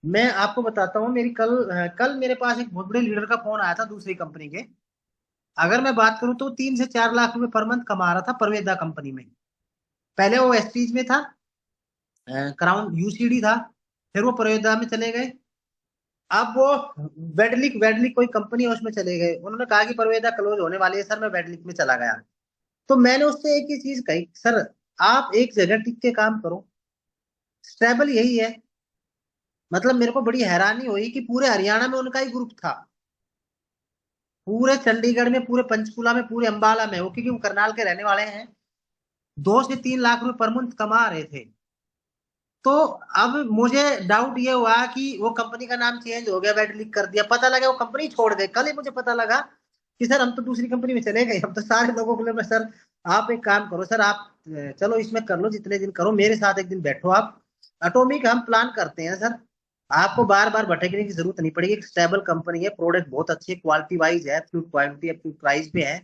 मैं आपको बताता हूँ, मेरी कल मेरे पास एक बहुत बड़े लीडर का फोन आया था दूसरी कंपनी के। अगर मैं बात करूं तो 3 से 4 लाख रुपए पर मंथ कमा रहा था परवेदा कंपनी में। पहले वो एसटीज में था, क्राउन यूसीडी था, फिर वो परवेदा में चले गए। अब वो वेडलिक वेडलिक कोई कंपनी है उसमें चले गए। उन्होंने कहा कि परवेदा क्लोज होने वाली है सर, मैं वेडलिक में चला गया। तो मैंने उससे एक ही चीज कही, सर आप एक जगह टिक के काम करो, स्टेबल यही है। मतलब मेरे को बड़ी हैरानी हुई कि पूरे हरियाणा में उनका ही ग्रुप था, पूरे चंडीगढ़ में, पूरे पंचकुला में, पूरे अंबाला में। वो क्योंकि वो करनाल के रहने वाले हैं, 2 से 3 लाख रुपए पर मंथ कमा रहे थे। तो अब मुझे डाउट ये हुआ कि वो कंपनी का नाम चेंज हो गया, वेड लीक कर दिया, पता लगा वो कंपनी छोड़ गए। कल ही मुझे पता लगा कि सर हम तो दूसरी कंपनी में चले गए। हम तो सारे लोगों के लिए, मैं सर आप एक काम करो सर, आप चलो इसमें कर लो जितने दिन करो, मेरे साथ एक दिन बैठो आप। एटॉमिक हम प्लान करते हैं सर, आपको बार बार भटकने की जरूरत नहीं पड़ेगी। एक स्टेबल कंपनी है, प्रोडक्ट बहुत अच्छी क्वालिटी वाइज है, फ्लूट क्वालिटी है, फ्लूट प्राइस पे है।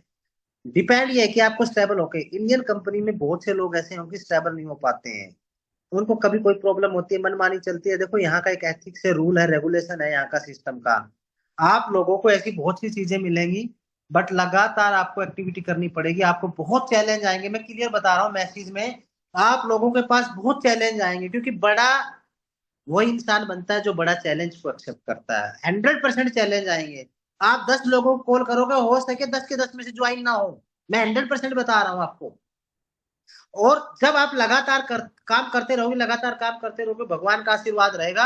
डिपेंड ये है कि आपको स्टेबल होके, इंडियन कंपनी में बहुत से लोग ऐसे होंगे स्टेबल नहीं हो पाते हैं। उनको कभी कोई प्रॉब्लम होती है, मनमानी चलती है। देखो यहाँ का एक एथिक्स है, रूल है, रेगुलेशन है यहाँ का सिस्टम का। आप लोगों को ऐसी बहुत सी चीजें मिलेंगी, बट लगातार आपको एक्टिविटी करनी पड़ेगी। आपको बहुत चैलेंज आएंगे, मैं क्लियर बता रहा हूँ मैसेज में। आप लोगों के पास बहुत चैलेंज आएंगे, क्योंकि बड़ा वही इंसान बनता है जो बड़ा चैलेंज को एक्सेप्ट करता है। 100% चैलेंज आएंगे। आप 10 लोगों को कॉल करोगे, हो सके 10 के 10 में से ज्वाइन ना हो, मैं 100% बता रहा हूँ आपको। और जब आप लगातार काम करते रहोगे, लगातार काम करते रहोगे, भगवान का आशीर्वाद रहेगा।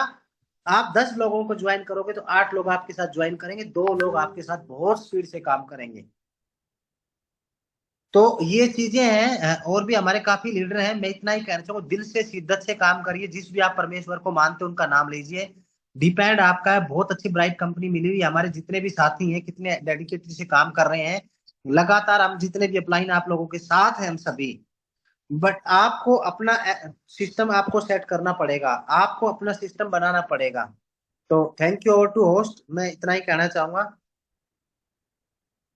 आप 10 लोगों को ज्वाइन करोगे तो 8 लोग आपके साथ ज्वाइन करेंगे, 2 लोग आपके साथ बहुत स्पीड से काम करेंगे। तो ये चीजें हैं। और भी हमारे काफी लीडर हैं। मैं इतना ही कहना चाहूंगा, दिल से शिद्दत से काम करिए। जिस भी आप परमेश्वर को मानते हो उनका नाम लीजिए। डिपेंड आपका है। बहुत अच्छी ब्राइट कंपनी मिली हुई है। हमारे जितने भी साथी हैं कितने डेडिकेटेड से काम कर रहे हैं। लगातार हम जितने भी अपलाइन आप लोगों के साथ हैं हम सभी। बट आपको अपना सिस्टम आपको सेट करना पड़ेगा, आपको अपना सिस्टम बनाना पड़ेगा। तो thank you over to host, मैं इतना ही कहना चाहूंगा।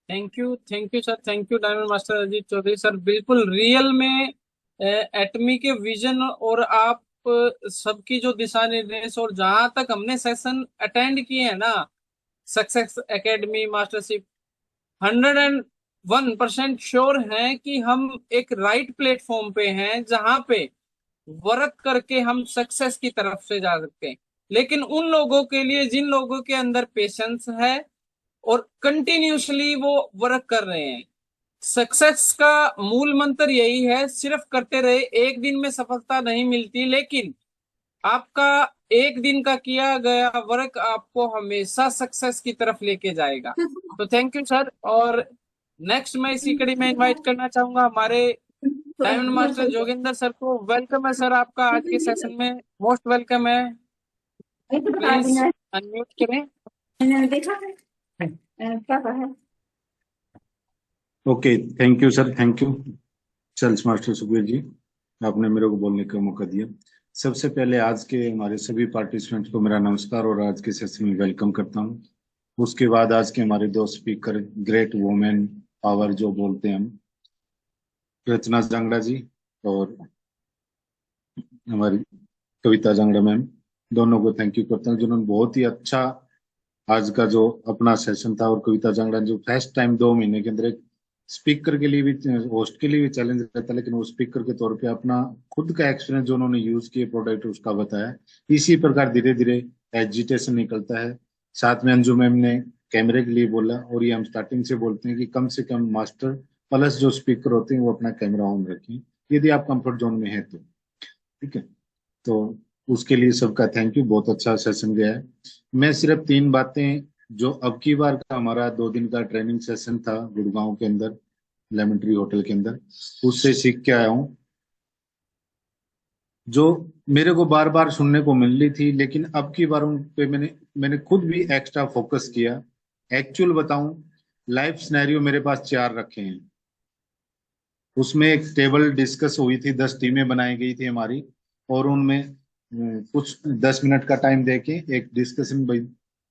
Thank you sir, thank you diamond master Ajit Chaudhary sir. बिल्कुल रियल में एटमी के विजन और आप सबकी जो दिशा निर्देश, और जहां तक हमने सेशन अटेंड किए हैं ना, सक्सेस एकेडमी मास्टरशिप, 101% श्योर हैं कि हम एक राइट प्लेटफॉर्म पे हैं, जहां पे वर्क करके हम सक्सेस की तरफ से जा सकते हैं। लेकिन उन लोगों के लिए जिन लोगों के अंदर पेशेंस है और कंटिन्यूसली वो वर्क कर रहे हैं। सक्सेस का मूल मंत्र यही है, सिर्फ करते रहे। एक दिन में सफलता नहीं मिलती, लेकिन आपका एक दिन का किया गया वर्क आपको हमेशा सक्सेस की तरफ लेके जाएगा। तो थैंक यू सर। और नेक्स्ट मैं इसी कड़ी में इनवाइट करना चाहूंगा हमारे डायमंड मास्टर जोगिंदर सर को। वेलकम है सर आपका आज के सेशन में, मोस्ट वेलकम है। प्लीज अनम्यूट करें। Okay, thank you sir, thank you sales master Sukhbir ji, आपने मेरे को बोलने का मौका दिया। सबसे पहले आज के हमारे सभी पार्टिसिपेंट्स को मेरा नमस्कार और आज के सेशन में वेलकम करता हूँ। उसके बाद आज के हमारे दो स्पीकर, ग्रेट वुमेन पावर जो बोलते हैं हम, रचना जांगड़ा जी और हमारी कविता जांगड़ा मैम, दोनों को थैंक यू करता हूँ जिन्होंने बहुत ही अच्छा आज का जो अपना सेशन था। और कविता जांगड़ा जो फर्स्ट टाइम 2 महीने के अंदर एक स्पीकर के लिए भी, होस्ट के लिए भी चैलेंज रहता है, लेकिन वो स्पीकर के तौर पे अपना खुद का एक्सपीरियंस जो उन्होंने यूज किए प्रोडक्ट उसका बताया। इसी प्रकार धीरे धीरे एजिटेशन निकलता है। साथ में अंजू मैम ने कैमरे के लिए बोला, और ये हम स्टार्टिंग से बोलते हैं कि कम से कम मास्टर प्लस जो स्पीकर होते हैं वो अपना कैमरा ऑन रखें, यदि आप कंफर्ट जोन में है तो। ठीक है, तो उसके लिए सबका थैंक यू। बहुत अच्छा सेशन गया है। मैं सिर्फ 3 बातें, जो अब की बार का हमारा 2 दिन का ट्रेनिंग सेशन था गुड़गांव के अंदर लेमन ट्री होटल के अंदर, उससे सीख के आया हूँ, जो मेरे को बार बार सुनने को मिल रही थी, लेकिन अब की बार उन पे मैंने खुद भी एक्स्ट्रा फोकस किया। एक्चुअल बताऊं, लाइफ सिनेरियो मेरे पास 4 रखे हैं। उसमें एक टेबल डिस्कस हुई थी, 10 टीमें बनाई गई थी हमारी, और उनमें कुछ 10 मिनट का टाइम देके एक डिस्कशन भाई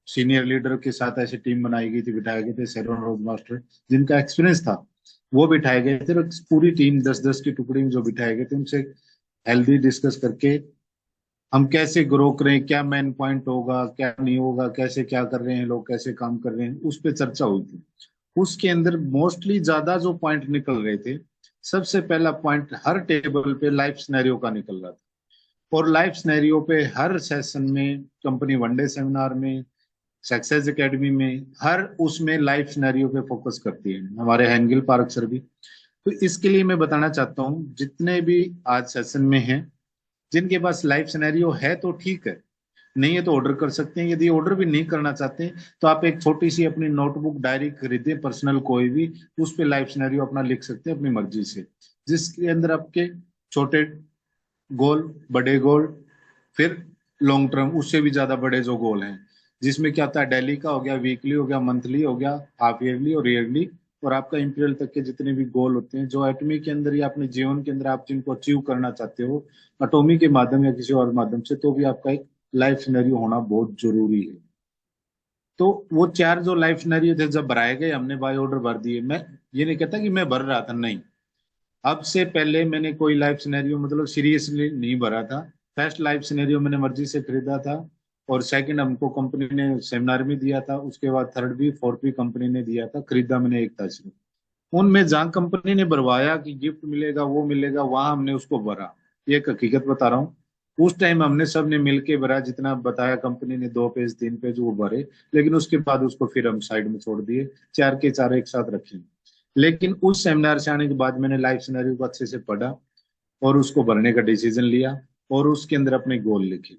सीनियर लीडर के साथ ऐसी टीम बनाई गई थी, बिठाए गए थे शेरवन रोज मास्टर जिनका एक्सपीरियंस था, वो बिठाए गए थे। और पूरी टीम 10-10 की टुकड़ी में जो बिठाए गए थे, उनसे हेल्दी डिस्कस करके हम कैसे ग्रो करें, क्या मेन पॉइंट होगा, क्या नहीं होगा, कैसे क्या कर रहे हैं लोग, कैसे काम कर रहे हैं, उस पर चर्चा हुई थी। उसके अंदर मोस्टली ज्यादा जो पॉइंट निकल रहे थे, सबसे पहला पॉइंट हर टेबल पे लाइफ सिनेरियो का निकल रहा था। और लाइफ सिनेरियो पे हर सेशन में, कंपनी वनडे सेमिनार में, सक्सेस एकेडमी में, हर उसमें लाइफ सिनेरियो पे फोकस करती है हमारे हैंगिल पार्क सर भी। तो इसके लिए मैं बताना चाहता हूँ, जितने भी आज सेशन में हैं, जिनके पास लाइफ सिनेरियो है तो ठीक है, नहीं है तो ऑर्डर कर सकते हैं। यदि ऑर्डर भी नहीं करना चाहते हैं तो आप एक छोटी सी अपनी नोटबुक डायरी खरीदे, पर्सनल कोई भी, उस पे लाइफ सिनेरियो अपना लिख सकते हैं अपनी मर्जी से, जिसके अंदर आपके छोटे गोल, बड़े गोल, फिर लॉन्ग टर्म उससे भी ज्यादा बड़े जो गोल हैं, जिसमें क्या होता है, डेली का हो गया, वीकली हो गया, मंथली हो गया, हाफ ईयरली और ईयरली, और आपका इंपीरियल तक के जितने भी गोल होते हैं जो एटमी के अंदर या अपने जीवन के अंदर आप जिनको अचीव करना चाहते हो एटॉमी के माध्यम या किसी और माध्यम से, तो भी आपका एक लाइफ सिनेरियो होना बहुत जरूरी है। तो वो 4 जो लाइफ सिनेरियो थे जब भराए गए, हमने बाय ऑर्डर भर दिए। मैं ये नहीं कहता कि मैं भर रहा था, नहीं, अब से पहले मैंने कोई लाइफ सिनेरियो मतलब सीरियसली नहीं भरा था। फर्स्ट लाइफ सिनेरियो मैंने मर्जी से खरीदा था, और सेकंड हमको कंपनी ने सेमिनार में दिया था, उसके बाद थर्ड भी फोर्थ भी कंपनी ने दिया था, खरीदा मैंने एक था सिर्फ। उनमें जहाँ कंपनी ने भरवाया कि गिफ्ट मिलेगा वो मिलेगा, वहां हमने उसको भरा। ये एक हकीकत बता रहा हूँ। उस टाइम हमने सब ने मिलके भरा, जितना बताया कंपनी ने 2 पेज 3 पेज वो भरे, लेकिन उसके बाद उसको फिर हम साइड में छोड़ दिए, 4 के 4 एक साथ रखे। लेकिन उस सेमिनार से आने के बाद मैंने लाइफ सिनेरियो को अच्छे से पढ़ा और उसको भरने का डिसीजन लिया और उसके अंदर अपने गोल लिखे।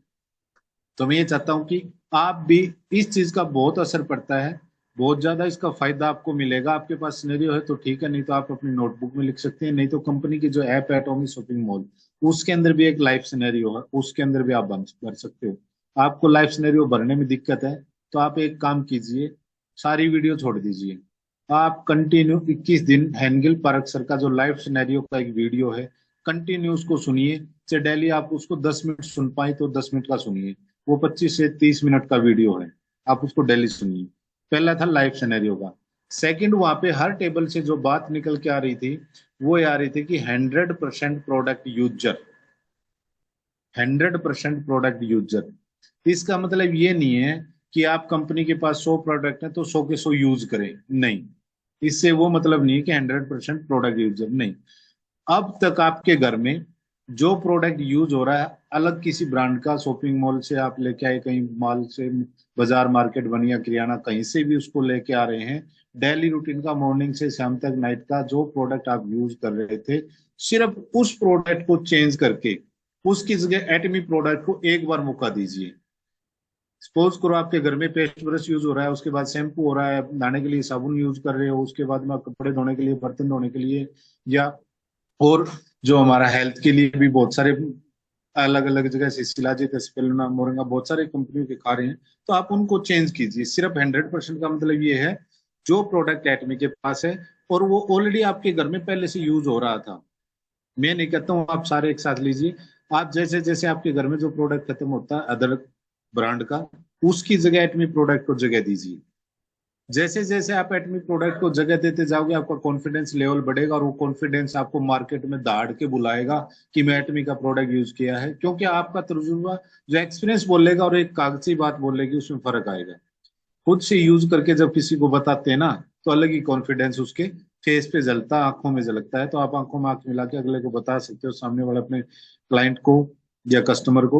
तो मैं ये चाहता हूँ कि आप भी, इस चीज का बहुत असर पड़ता है, बहुत ज्यादा इसका फायदा आपको मिलेगा। आपके पास सिनेरियो है तो ठीक है, नहीं तो आप अपनी नोटबुक में लिख सकते हैं, नहीं तो कंपनी की जो ऐप है एटॉमी शॉपिंग मॉल, उसके अंदर भी एक लाइफ सिनेरियो है, उसके अंदर भी आप भर सकते हो। आपको लाइफ सिनेरियो भरने में दिक्कत है तो आप एक काम कीजिए, सारी वीडियो छोड़ दीजिए, आप कंटिन्यू 21 दिन हेंगेल पार्क सर का जो लाइफ सिनेरियो का एक वीडियो है, कंटिन्यू उसको सुनिए। चाहे डेली आप उसको 10 मिनट सुन पाए तो 10 मिनट का सुनिए, वो 25 से 30 मिनट का वीडियो है, आप उसको डेली सुनिए। पहला था लाइफ सिनेरियो का। सेकंड, वहां पे हर टेबल से जो बात निकल के आ रही थी वो ये आ रही थी कि 100% प्रोडक्ट यूजर, 100% प्रोडक्ट यूजर। इसका मतलब ये नहीं है कि आप कंपनी के पास 100 प्रोडक्ट है तो 100 के 100 यूज करें, नहीं, इससे वो मतलब नहीं है कि 100% प्रोडक्ट यूजर, नहीं। अब तक आपके घर में जो प्रोडक्ट यूज हो रहा है, अलग किसी ब्रांड का, शॉपिंग मॉल से आप लेके आए, कहीं मॉल से, बाजार मार्केट बनी या किराना, कहीं से भी उसको लेके आ रहे हैं, डेली रूटीन का मॉर्निंग से शाम तक नाइट का जो प्रोडक्ट आप यूज कर रहे थे, सिर्फ उस प्रोडक्ट को चेंज करके उसकी जगह एटमी प्रोडक्ट को एक बार मौका दीजिए। सपोज करो आपके घर में पेस्ट ब्रश यूज हो रहा है, उसके बाद शैम्पू हो रहा है, नहाने के लिए साबुन यूज कर रहे हो, उसके बाद में आप कपड़े धोने के लिए, बर्तन धोने के लिए, या और जो हमारा हेल्थ के लिए भी बहुत सारे अलग अलग जगह से शिलाजीत, स्पेलुना, मोरिंगा, बहुत सारे कंपनियों के खा रहे हैं, तो आप उनको चेंज कीजिए। सिर्फ 100% का मतलब ये है जो प्रोडक्ट एटमी के पास है और वो ऑलरेडी आपके घर में पहले से यूज हो रहा था। मैं नहीं कहता हूँ आप सारे एक साथ लीजिए, आप जैसे जैसे आपके घर में जो प्रोडक्ट खत्म होता है अदर ब्रांड का, उसकी जगह एटमी प्रोडक्ट को जगह दीजिए। जैसे जैसे आप एटमी प्रोडक्ट को जगह देते जाओगे, आपका कॉन्फिडेंस लेवल बढ़ेगा और वो कॉन्फिडेंस आपको मार्केट में दाड़ के बुलाएगा कि मैं एटमी का प्रोडक्ट यूज किया है, क्योंकि आपका तजुर्बा, जो एक्सपीरियंस बोलेगा और एक कागजी बात बोलेगी, उसमें फर्क आएगा। खुद से यूज करके जब किसी को बताते हैं ना, तो अलग ही कॉन्फिडेंस उसके फेस पे जलता, आंखों में झलकता है, तो आप आंखों में आंख मिला के अगले को बता सकते हो, सामने वाले अपने क्लाइंट को या कस्टमर को,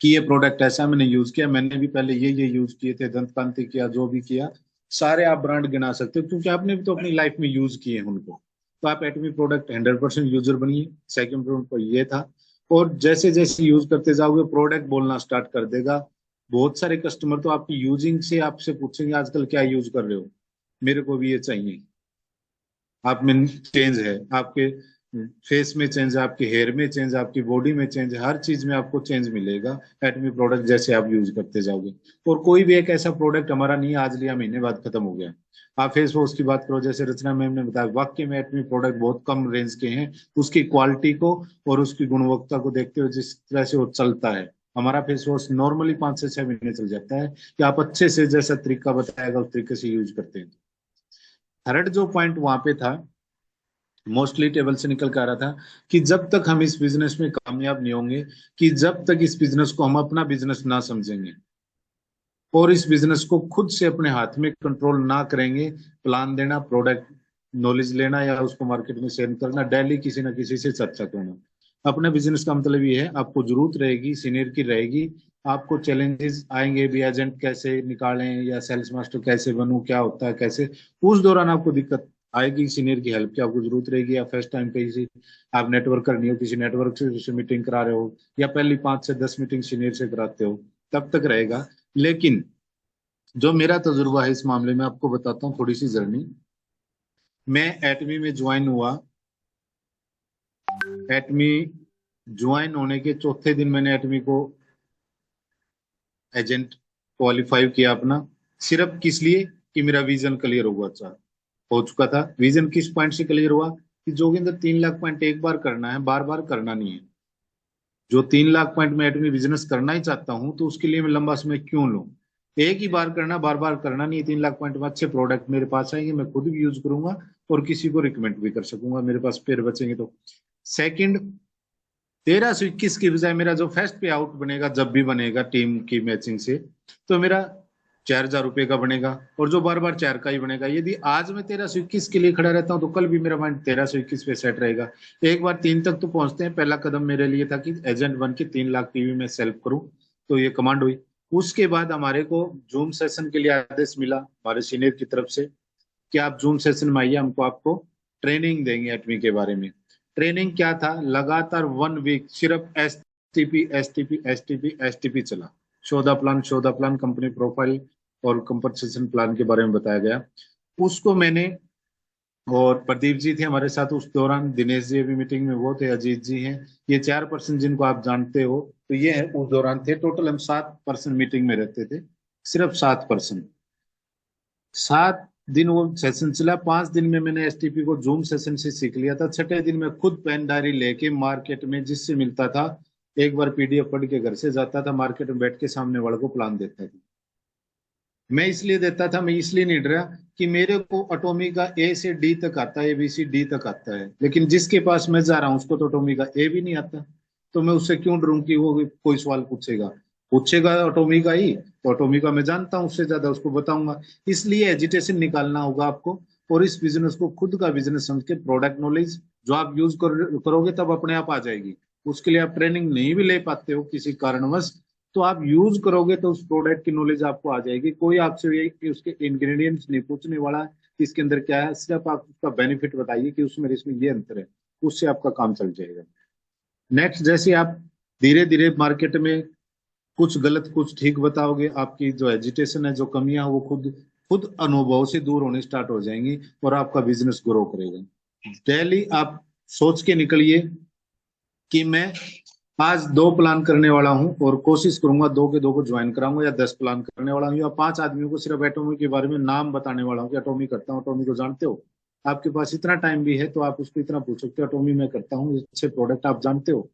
कि ये प्रोडक्ट ऐसा मैंने यूज किया, मैंने भी पहले ये यूज किए थे, दंत कांति किया, जो भी किया, सारे आप ब्रांड गिना सकते हो, क्योंकि आपने भी तो अपनी लाइफ में यूज किए हैं उनको। तो आप एटमी प्रोडक्ट 100% यूजर बनिए। सेकंड पॉइंट पर ये था। और जैसे जैसे यूज करते जाओगे प्रोडक्ट बोलना स्टार्ट कर देगा। बहुत सारे कस्टमर तो आपकी यूजिंग से आपसे पूछेंगे आजकल क्या यूज कर रहे हो, मेरे को भी ये चाहिए। आप में चेंज है, आपके फेस में चेंज है, आपके हेयर में चेंज है, आपकी बॉडी में चेंज है, हर चीज में आपको चेंज मिलेगा एटमी प्रोडक्ट जैसे आप यूज करते जाओगे। और कोई भी एक ऐसा प्रोडक्ट हमारा नहीं है आज लिया महीने बाद खत्म हो गया। आप फेस वॉश की बात करो, जैसे रचना मैम ने बताया, वाकई में एटमी प्रोडक्ट बहुत कम रेंज के हैं, उसकी क्वालिटी को और उसकी गुणवत्ता को देखते हुए जिस तरह से वो चलता है। हमारा फेस वॉश नॉर्मली 5 से 6 महीने चल जाता है कि आप अच्छे से जैसा तरीका बताएगा उस तरीके से यूज करते हैं। थर्ड जो पॉइंट वहां पे था, मोस्टली टेबल से निकल कर आ रहा था, कि जब तक हम इस बिजनेस में कामयाब नहीं होंगे, कि जब तक इस बिजनेस को हम अपना बिजनेस ना समझेंगे और इस बिजनेस को खुद से अपने हाथ में कंट्रोल ना करेंगे, प्लान देना, प्रोडक्ट नॉलेज लेना या उसको मार्केट में शेयर करना, डेली किसी ना किसी से चर्चा करना। अपने बिजनेस का मतलब ये है, आपको जरूरत रहेगी, सीनियर की रहेगी, आपको चैलेंजेस आएंगे भी, एजेंट कैसे निकालें या सेल्स मास्टर कैसे बनूं, क्या होता है कैसे, उस दौरान आपको दिक्कत आएगी, सीनियर की हेल्प की आपको जरूरत रहेगी। या फर्स्ट टाइम कहीं से आप नेटवर्क करनी हो, किसी नेटवर्क से मीटिंग करा रहे हो, या पहली 5 से 10 मीटिंग सीनियर से कराते हो, तब तक रहेगा। लेकिन जो मेरा तजुर्बा है इस मामले में, आपको बताता हूँ थोड़ी सी जर्नी। मैं एटमी में ज्वाइन हुआ, एटमी ज्वाइन होने के चौथे दिन मैंने एटमी को एजेंट क्वालिफाई किया अपना, सिर्फ किस लिए कि मेरा विजन क्लियर हुआ था, हो चुका था। विजन किस पॉइंट से क्लियर हुआ कि जोगिंदर 3 लाख पॉइंट एक बार करना है, बार बार करना नहीं है। जो 3 लाख पॉइंट में एटमी बिजनेस करना ही चाहता हूं तो उसके लिए मैं लंबा समय क्यों लूं, एक ही बार करना, बार बार करना नहीं। 3 लाख पॉइंट में अच्छे प्रोडक्ट मेरे पास आएंगे, मैं खुद भी यूज करूंगा और किसी को रिकमेंड भी कर सकूंगा, मेरे पास पेयर बचेंगे तो। सेकंड, 1321 की बजाय मेरा जो फर्स्ट पे आउट बनेगा, जब भी बनेगा टीम की मैचिंग से, तो मेरा 4000 रुपए का बनेगा, और जो बार बार 4 का ही बनेगा। यदि आज मैं 1321 के लिए खड़ा रहता हूँ तो कल भी मेरा माइंड 1321 पे सेट रहेगा। एक बार 3 तक तो पहुंचते हैं। पहला कदम मेरे लिए था कि एजेंट बन के 3 लाख टीवी में सेल्फ करूं, तो ये कमांड हुई। उसके बाद हमारे को जूम सेशन के लिए आदेश मिला हमारे सीनियर की तरफ से कि आप जूम सेशन में आइए, हमको आपको ट्रेनिंग देंगे एटमी के बारे में। ट्रेनिंग क्या था, लगातार 1 वीक सिर्फ एसटीपी एसटीपी एसटीपी एसटीपी चला। शोधा प्लान, कंपनी प्रोफाइल और कंपनसेशन प्लान के बारे में बताया गया। उसको मैंने, और प्रदीप जी थे हमारे साथ उस दौरान, दिनेश जी भी मीटिंग में वो थे, अजीत जी हैं, ये 4% जिनको आप जानते हो, तो ये है उस दौरान थे। टोटल हम 7% मीटिंग में रहते थे, सिर्फ 7%। 7 दिन वो सेशन चला। 5 दिन में मैंने एसटीपी को जूम सेशन से सीख लिया था। छठे दिन में खुद पेन डायरी लेके मार्केट में जिससे मिलता था, एक बार पीडीएफ पढ़ के घर से जाता था, मार्केट में बैठ के सामने वाले को प्लान देता था। मैं इसलिए देता था, मैं इसलिए नहीं डरा कि मेरे को अटोमी का ए से डी तक आता है, एबीसी डी तक आता है, लेकिन जिसके पास मैं जा रहा हूँ उसको तो अटोमी का ए भी नहीं आता, तो मैं उससे क्यों डरूं कि वो कोई सवाल पूछेगा अटोमी का ही, तो अटोमी का मैं जानता हूँ, उससे ज्यादा उसको बताऊंगा। इसलिए एजिटेशन निकालना होगा आपको, और इस बिजनेस को खुद का बिजनेस समझ के प्रोडक्ट नॉलेज जो आप यूज करोगे तब अपने आप आ जाएगी। उसके लिए आप ट्रेनिंग नहीं भी ले पाते हो किसी कारणवश, तो आप यूज करोगे तो उस प्रोडक्ट की नॉलेज आपको आ जाएगी। कोई आपसे ये कि उसके इंग्रेडिएंट्स नहीं पूछने वाला कि इसके अंदर क्या है, सिर्फ आप उसका बेनिफिट बताइए कि उसमें इसमें ये अंतर है, उससे आपका काम चल जाएगा। नेक्स्ट, जैसे आप धीरे धीरे मार्केट में कुछ गलत कुछ ठीक बताओगे, आपकी जो एजिटेशन है, जो कमियां, वो खुद खुद अनुभव से दूर होने स्टार्ट हो जाएंगी और आपका बिजनेस ग्रो करेगा। डेली आप सोच के निकलिए कि मैं आज 2 प्लान करने वाला हूं और कोशिश करूंगा 2 के 2 को ज्वाइन कराऊंगा, या 10 प्लान करने वाला हूं, या 5 आदमियों को सिर्फ एटोमी के बारे में नाम बताने वाला हूं कि एटोमी करता हूं, एटोमी को जानते हो। आपके पास इतना टाइम भी है तो आप उसको इतना पूछ सकते हो, एटोमी में करता हूँ, अच्छे प्रोडक्ट आप जानते हो।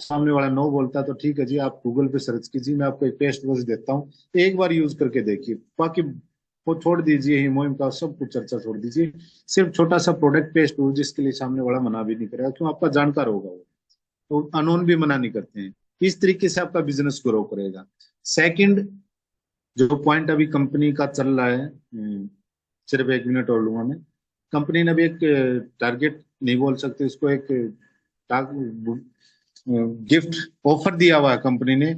सामने वाला नो बोलता तो ठीक है जी, आप गूगल पे सर्च कीजिए, मैं आपको एक टेस्ट वर्ज देता हूँ, एक बार यूज करके देखिए। बाकी वो छोड़ दीजिए, ही मुहिम का सब कुछ चर्चा छोड़ दीजिए, सिर्फ छोटा सा प्रोडक्ट टेस्ट हो जिसके लिए सामने वाला मना भी नहीं करेगा, क्यों, आपका जानकार होगा वो, तो अनोन भी मना नहीं करते हैं। इस तरीके से आपका बिजनेस ग्रो करेगा। सेकंड जो पॉइंट अभी कंपनी का चल रहा है, सिर्फ 1 मिनट और लूंगा मैं। कंपनी ने अभी एक टारगेट नहीं बोल सकते इसको, एक गिफ्ट ऑफर दिया हुआ है कंपनी ने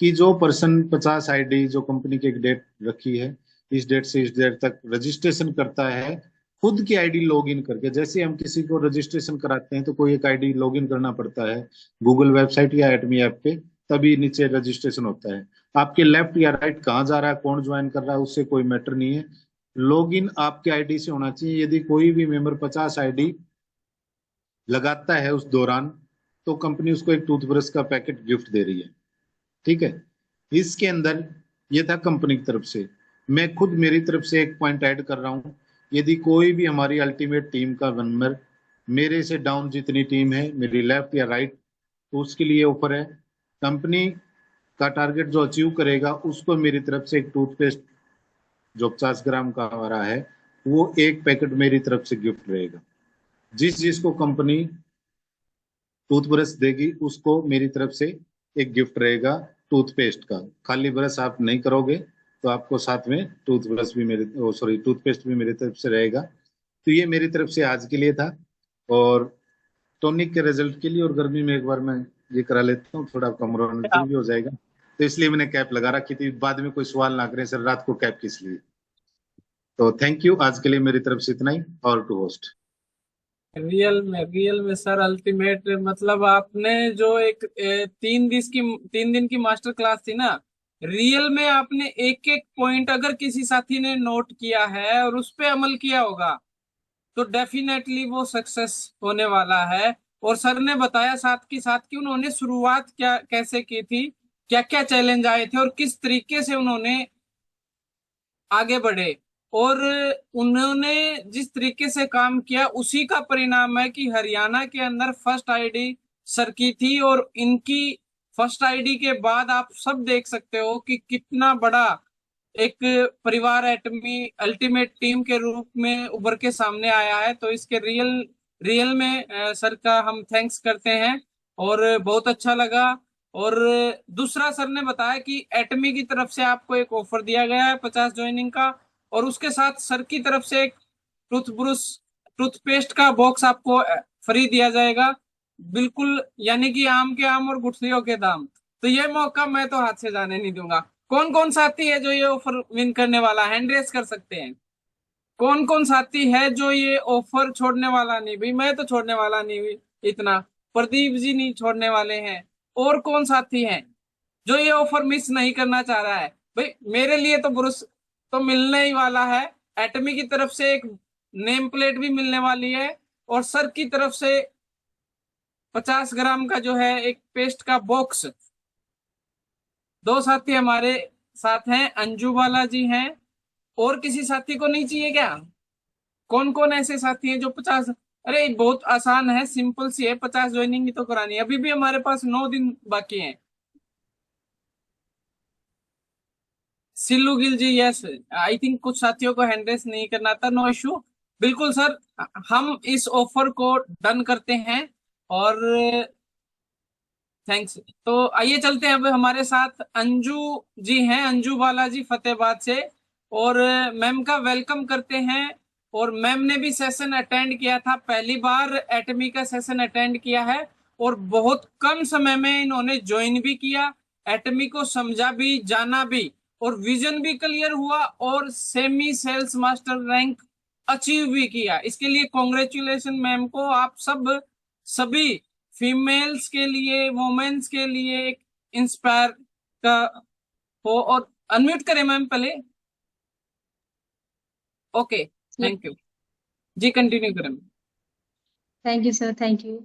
कि जो पर्सन 50 आईडी जो कंपनी की एक डेट रखी है, इस डेट से इस डेट तक रजिस्ट्रेशन करता है खुद की आईडी लॉगिन करके। जैसे हम किसी को रजिस्ट्रेशन कराते हैं तो कोई एक आईडी लॉगिन करना पड़ता है गूगल वेबसाइट या एटमी ऐप पे, तभी नीचे रजिस्ट्रेशन होता है। आपके लेफ्ट या राइट कहाँ जा रहा है, कौन ज्वाइन कर रहा है, उससे कोई मैटर नहीं है, लॉगिन आपके आईडी से होना चाहिए। यदि कोई भी मेंबर 50 आईडी लगाता है उस दौरान, तो कंपनी उसको एक टूथब्रश का पैकेट गिफ्ट दे रही है, ठीक है। इसके अंदर ये था कंपनी की तरफ से। मैं खुद मेरी तरफ से एक पॉइंट ऐड कर रहा हूं, यदि कोई भी हमारी अल्टीमेट टीम का मेंबर मेरे से डाउन जितनी टीम है, मेरी लेफ्ट या राइट, तो उसके लिए ऑफर है, कंपनी का टारगेट जो अचीव करेगा उसको मेरी तरफ से एक टूथपेस्ट जो 50 ग्राम का आ रहा है, वो एक पैकेट मेरी तरफ से गिफ्ट रहेगा। जिसको कंपनी टूथब्रश देगी उसको मेरी तरफ से एक गिफ्ट रहेगा टूथपेस्ट का। खाली ब्रश आप नहीं करोगे तो आपको साथ में टूथब्रश भी टूथपेस्ट भी मेरी तरफ से रहेगा। तो ये मेरी तरफ से आज के लिए था, और टॉनिक के रिजल्ट के लिए और गर्मी में एक बार मैं ये करा लेता हूँ, थोड़ा कमर भी हो जाएगा, तो इसलिए मैंने कैप लगा रखी थी। बाद में कोई सवाल ना करें सर रात को कैप किस लिए। तो थैंक यू, आज के लिए मेरी तरफ से इतना ही। और टू होस्ट रियल में सर अल्टीमेट, मतलब आपने जो एक 3 दिन की मास्टर क्लास थी ना, रियल में आपने एक एक पॉइंट अगर किसी साथी ने नोट किया है और उस पे अमल किया होगा तो डेफिनेटली वो सक्सेस होने वाला है। और सर ने बताया साथ के साथ कि उन्होंने शुरुआत क्या कैसे की थी, क्या क्या चैलेंज आए थे और किस तरीके से उन्होंने आगे बढ़े, और उन्होंने जिस तरीके से काम किया उसी का परिणाम है कि हरियाणा के अंदर फर्स्ट आईडी सर की थी। और इनकी फर्स्ट आईडी के बाद आप सब देख सकते हो कि कितना बड़ा एक परिवार एटमी अल्टीमेट टीम के रूप में उभर के सामने आया है। तो इसके रियल रियल में सर का हम थैंक्स करते हैं और बहुत अच्छा लगा। और दूसरा, सर ने बताया कि एटमी की तरफ से आपको एक ऑफर दिया गया है 50 ज्वाइनिंग का, और उसके साथ सर की तरफ से एक टूथब्रश टूथपेस्ट का बॉक्स आपको फ्री दिया जाएगा, बिल्कुल, यानी कि आम के आम और गुठलियों के दाम। तो ये मौका मैं तो हाथ से जाने नहीं दूंगा। कौन कौन साथी है जो ये ऑफर विन करने वाला, हैंड रेस कर सकते हैं? कौन कौन साथी है जो ये ऑफर छोड़ने वाला नहीं? भाई मैं तो छोड़ने वाला नहीं हुई इतना, प्रदीप जी नहीं छोड़ने वाले हैं। और कौन साथी हैं जो ये ऑफर मिस नहीं करना चाह रहा है? भाई मेरे लिए तो ब्रुस तो मिलने ही वाला है, एटमी की तरफ से एक नेम प्लेट भी मिलने वाली है, और सर की तरफ से 50 ग्राम का जो है एक पेस्ट का बॉक्स। दो साथी हमारे साथ हैं, अंजू बाला जी हैं। और किसी साथी को नहीं चाहिए क्या? कौन कौन ऐसे साथी हैं जो 50? अरे बहुत आसान है, सिंपल सी है, 50 ज्वाइनिंग ही तो करानी है। अभी भी हमारे पास 9 दिन बाकी हैं। सिल्लू गिल जी, यस, आई थिंक कुछ साथियों को हैंडरेस नहीं करना था, नो इशू। बिल्कुल सर, हम इस ऑफर को डन करते हैं। और थैंक्स। तो आइए चलते हैं, अब हमारे साथ अंजू जी हैं, अंजू बालाजी फतेहाबाद से, और मैम का वेलकम करते हैं। और मैम ने भी सेशन अटेंड किया था, पहली बार एटमी का सेशन अटेंड किया है, और बहुत कम समय में इन्होंने ज्वाइन भी किया, एटमी को समझा भी, जाना भी, और विजन भी क्लियर हुआ, और semi sales master rank achieve भी किया। इसके लिए कॉन्ग्रेचुलेशन मैम को। आप सब सभी फीमेल्स के लिए, वुमेन्स के लिए एक इंस्पायर का हो। और अनम्यूट करें मैम पहले। ओके, थैंक यू जी, कंटिन्यू करें। Thank you sir, thank you.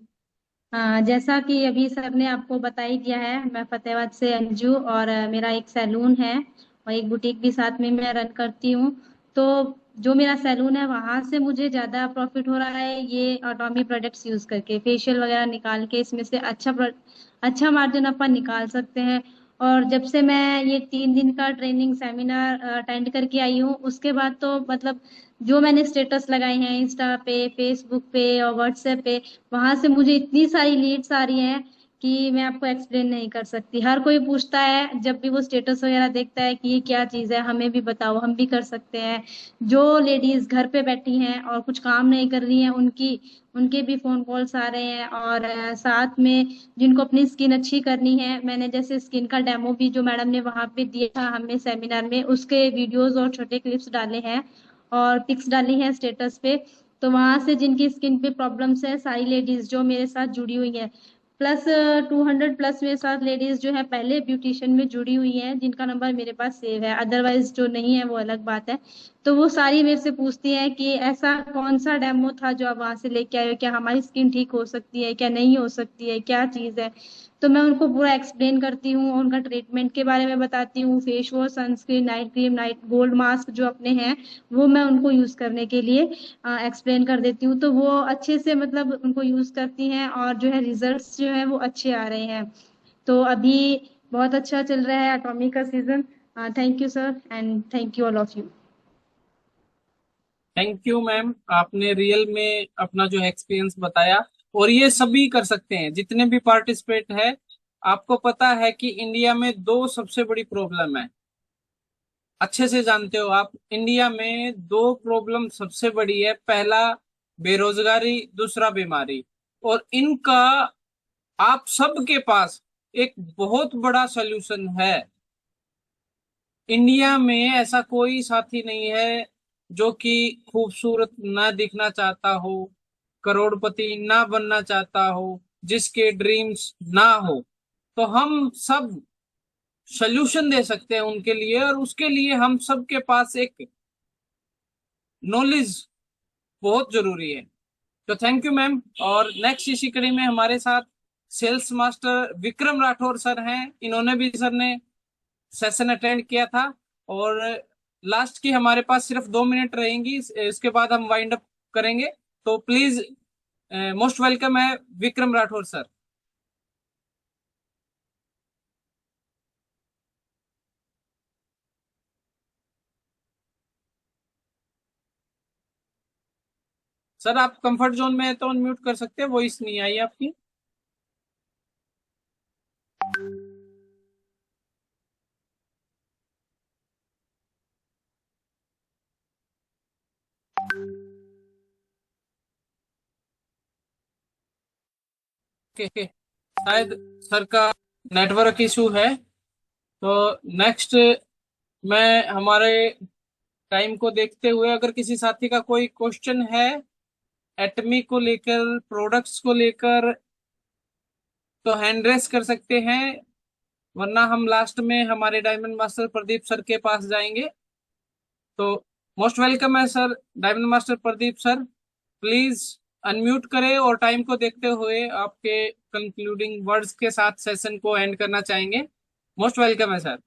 जैसा कि अभी सर ने आपको बता ही दिया है, मैं फतेहाबाद से अंजू, और मेरा एक सैलून है और एक बुटीक भी साथ में मैं रन करती हूँ। तो जो मेरा सैलून है वहाँ से मुझे ज़्यादा प्रॉफिट हो रहा है ये ऑटोमी प्रोडक्ट्स यूज़ करके, फेशियल वगैरह निकाल के इसमें से अच्छा मार्जिन अपन निकाल सकते हैं। और जब से मैं ये 3 दिन का ट्रेनिंग सेमिनार अटेंड करके आई हूँ, उसके बाद तो मतलब जो मैंने स्टेटस लगाए हैं इंस्टा पे, फेसबुक पे और व्हाट्सएप पे, वहां से मुझे इतनी सारी लीड्स आ रही हैं कि मैं आपको एक्सप्लेन नहीं कर सकती। हर कोई पूछता है जब भी वो स्टेटस वगैरह देखता है कि ये क्या चीज़ है, हमें भी बताओ, हम भी कर सकते हैं। जो लेडीज घर पे बैठी हैं और कुछ काम नहीं कर रही हैं, उनके भी फोन कॉल्स आ रहे हैं। और साथ में जिनको अपनी स्किन अच्छी करनी है, मैंने जैसे स्किन का डेमो भी जो मैडम ने वहां पे दिया था हमें सेमिनार में, उसके वीडियोस और छोटे क्लिप्स डाले हैं और पिक्स डाली हैं स्टेटस पे। तो वहां से जिनकी स्किन पे प्रॉब्लम्स है, सारी लेडीज जो मेरे साथ जुड़ी हुई हैं, प्लस 200 प्लस मेरे साथ लेडीज जो है पहले ब्यूटिशियन में जुड़ी हुई हैं, जिनका नंबर मेरे पास सेव है, अदरवाइज जो नहीं है वो अलग बात है। तो वो सारी मेरे से पूछती हैं कि ऐसा कौन सा डेमो था जो आप वहां से लेके आए हो, क्या हमारी स्किन ठीक हो सकती है, क्या नहीं हो सकती है, क्या चीज है। तो मैं उनको पूरा एक्सप्लेन करती हूँ, उनका ट्रीटमेंट के बारे में बताती हूँ, face wash, sunscreen, night cream, night gold mask जो अपने हैं वो मैं उनको यूज करने के लिए एक्सप्लेन कर देती हूँ। तो वो अच्छे से मतलब उनको यूज करती हैं और जो है रिजल्ट्स जो है वो अच्छे आ रहे हैं। तो अभी बहुत अच्छा चल रहा है एटॉमी का season. Thank you sir, and thank you all of you. Thank you ma'am, आपने रियल में अपना जो एक्सपीरियंस बताया। और ये सभी कर सकते हैं जितने भी पार्टिसिपेट है। आपको पता है कि इंडिया में दो सबसे बड़ी प्रॉब्लम है, अच्छे से जानते हो आप। इंडिया में दो प्रॉब्लम सबसे बड़ी है, पहला बेरोजगारी, दूसरा बीमारी। और इनका आप सबके पास एक बहुत बड़ा सलूशन है। इंडिया में ऐसा कोई साथी नहीं है जो कि खूबसूरत ना दिखना चाहता हो, करोड़पति ना बनना चाहता हो, जिसके ड्रीम्स ना हो। तो हम सब सल्यूशन दे सकते हैं उनके लिए, और उसके लिए हम सबके पास एक नॉलेज बहुत जरूरी है। तो थैंक यू मैम। और नेक्स्ट इसी कड़ी में हमारे साथ sales master Vikram Rathore sir हैं। इन्होंने भी, सर ने सेशन अटेंड किया था। और लास्ट की हमारे पास सिर्फ 2 मिनट रहेंगी, इसके बाद हम वाइंड अप करेंगे। तो प्लीज, मोस्ट वेलकम है विक्रम राठौर सर। सर आप कंफर्ट जोन में है तो अनम्यूट कर सकते हैं, वॉइस नहीं आई आपकी। ओके, शायद सर का नेटवर्क इशू है। तो नेक्स्ट मैं हमारे टाइम को देखते हुए अगर किसी साथी का कोई क्वेश्चन है एटमी को लेकर, प्रोडक्ट्स को लेकर, तो हैंड रेस कर सकते हैं, वरना हम लास्ट में हमारे डायमंड मास्टर प्रदीप सर के पास जाएंगे। तो मोस्ट वेलकम है sir, diamond master Pradeep sir, please unmute करें और टाइम को देखते हुए आपके कंक्लूडिंग वर्ड्स के साथ सेशन को एंड करना चाहेंगे। मोस्ट वेलकम है sir.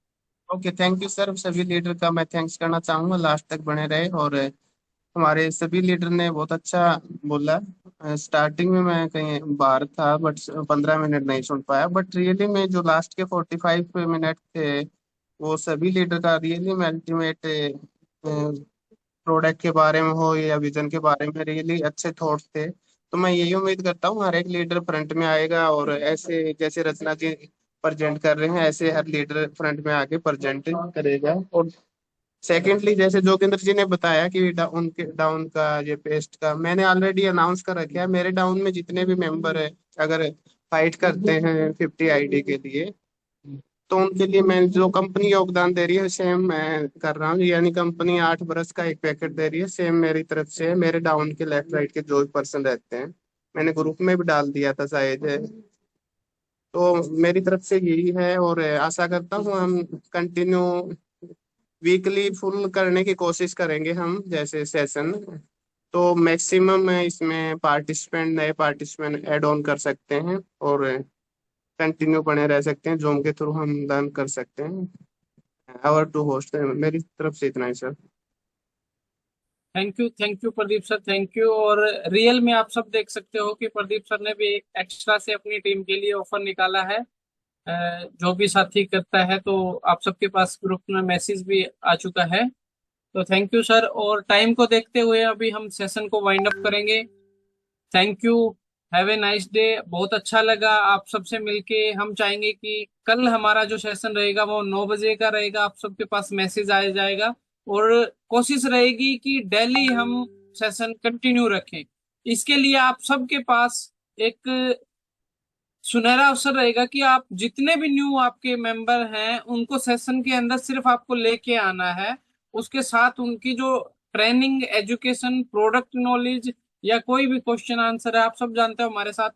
Okay, thank you sir. सभी लीडर का मैं थैंक्स करना चाहूंगा, लास्ट तक बने रहे। और हमारे सभी लीडर ने बहुत अच्छा बोला। स्टार्टिंग में मैं कहीं बाहर था, बट 15 मिनट नहीं सुन पाया, बट रियली में जो लास्ट के 45 मिनट थे वो सभी लीडर का रियली में अल्टीमेट प्रोडक्ट के बारे में हो या विजन के बारे में रियली अच्छे थॉट्स थे। तो मैं यही उम्मीद करता हूँ हर एक लीडर फ्रंट में आएगा और ऐसे जैसे रचना जी प्रेजेंट कर रहे हैं ऐसे हर लीडर फ्रंट में आके प्रेजेंट करेगा। और सेकेंडली, जैसे जोगिंदर जी ने बताया कि उनके डाउन का ये पेस्ट का मैंने ऑलरेडी अनाउंस कर रखा है। मेरे डाउन में जितने भी मेंबर है अगर फाइट करते हैं 50 आईडी के लिए, तो उनके लिए मैं जो कंपनी योगदान दे रही है सेम मैं कर रहा हूँ। यानी कंपनी 8 ब्रश का एक पैकेट दे रही है, सेम मेरी तरफ से है। मेरे डाउन के लेफ्ट राइट के जो भी पर्सन रहते हैं, मैंने ग्रुप में भी डाल दिया था शायद। तो मेरी तरफ से यही है और आशा करता हूँ हम कंटिन्यू वीकली फुल करने की कोशिश करेंगे हम जैसे सेशन। तो मैक्सिमम इसमें पार्टिसिपेंट नए पार्टिसिपेंट ऐड ऑन कर सकते हैं और कंटिन्यू बने रह सकते हैं। जूम के थ्रू हम लर्न कर सकते हैं। आवर टू होस्ट है, मेरी तरफ से इतना ही sir. Thank you Pradeep sir, thank you. और रियल में आप सब देख सकते हो कि प्रदीप सर ने भी एक एक्स्ट्रा से अपनी टीम के लिए ऑफर निकाला है। जो भी साथी करता है तो आप सबके पास ग्रुप में मैसेज भी आ चुका है। तो थैंक यू सर। और टाइम को देखते हुए अभी हम सेशन को वाइंड अप करेंगे। Thank you, have a nice day. बहुत अच्छा लगा आप सबसे मिलके। हम चाहेंगे कि कल हमारा जो सेशन रहेगा वो 9 बजे का रहेगा, आप सबके पास मैसेज आ जाएगा। और कोशिश रहेगी कि डेली हम सेशन कंटिन्यू रखें। इसके लिए आप सबके पास एक सुनहरा अवसर रहेगा कि आप जितने भी न्यू आपके मेंबर हैं उनको सेशन के अंदर सिर्फ आपको लेके आना है। उसके साथ उनकी जो ट्रेनिंग, एजुकेशन, प्रोडक्ट नॉलेज या कोई भी क्वेश्चन आंसर है, आप सब जानते हो हमारे साथ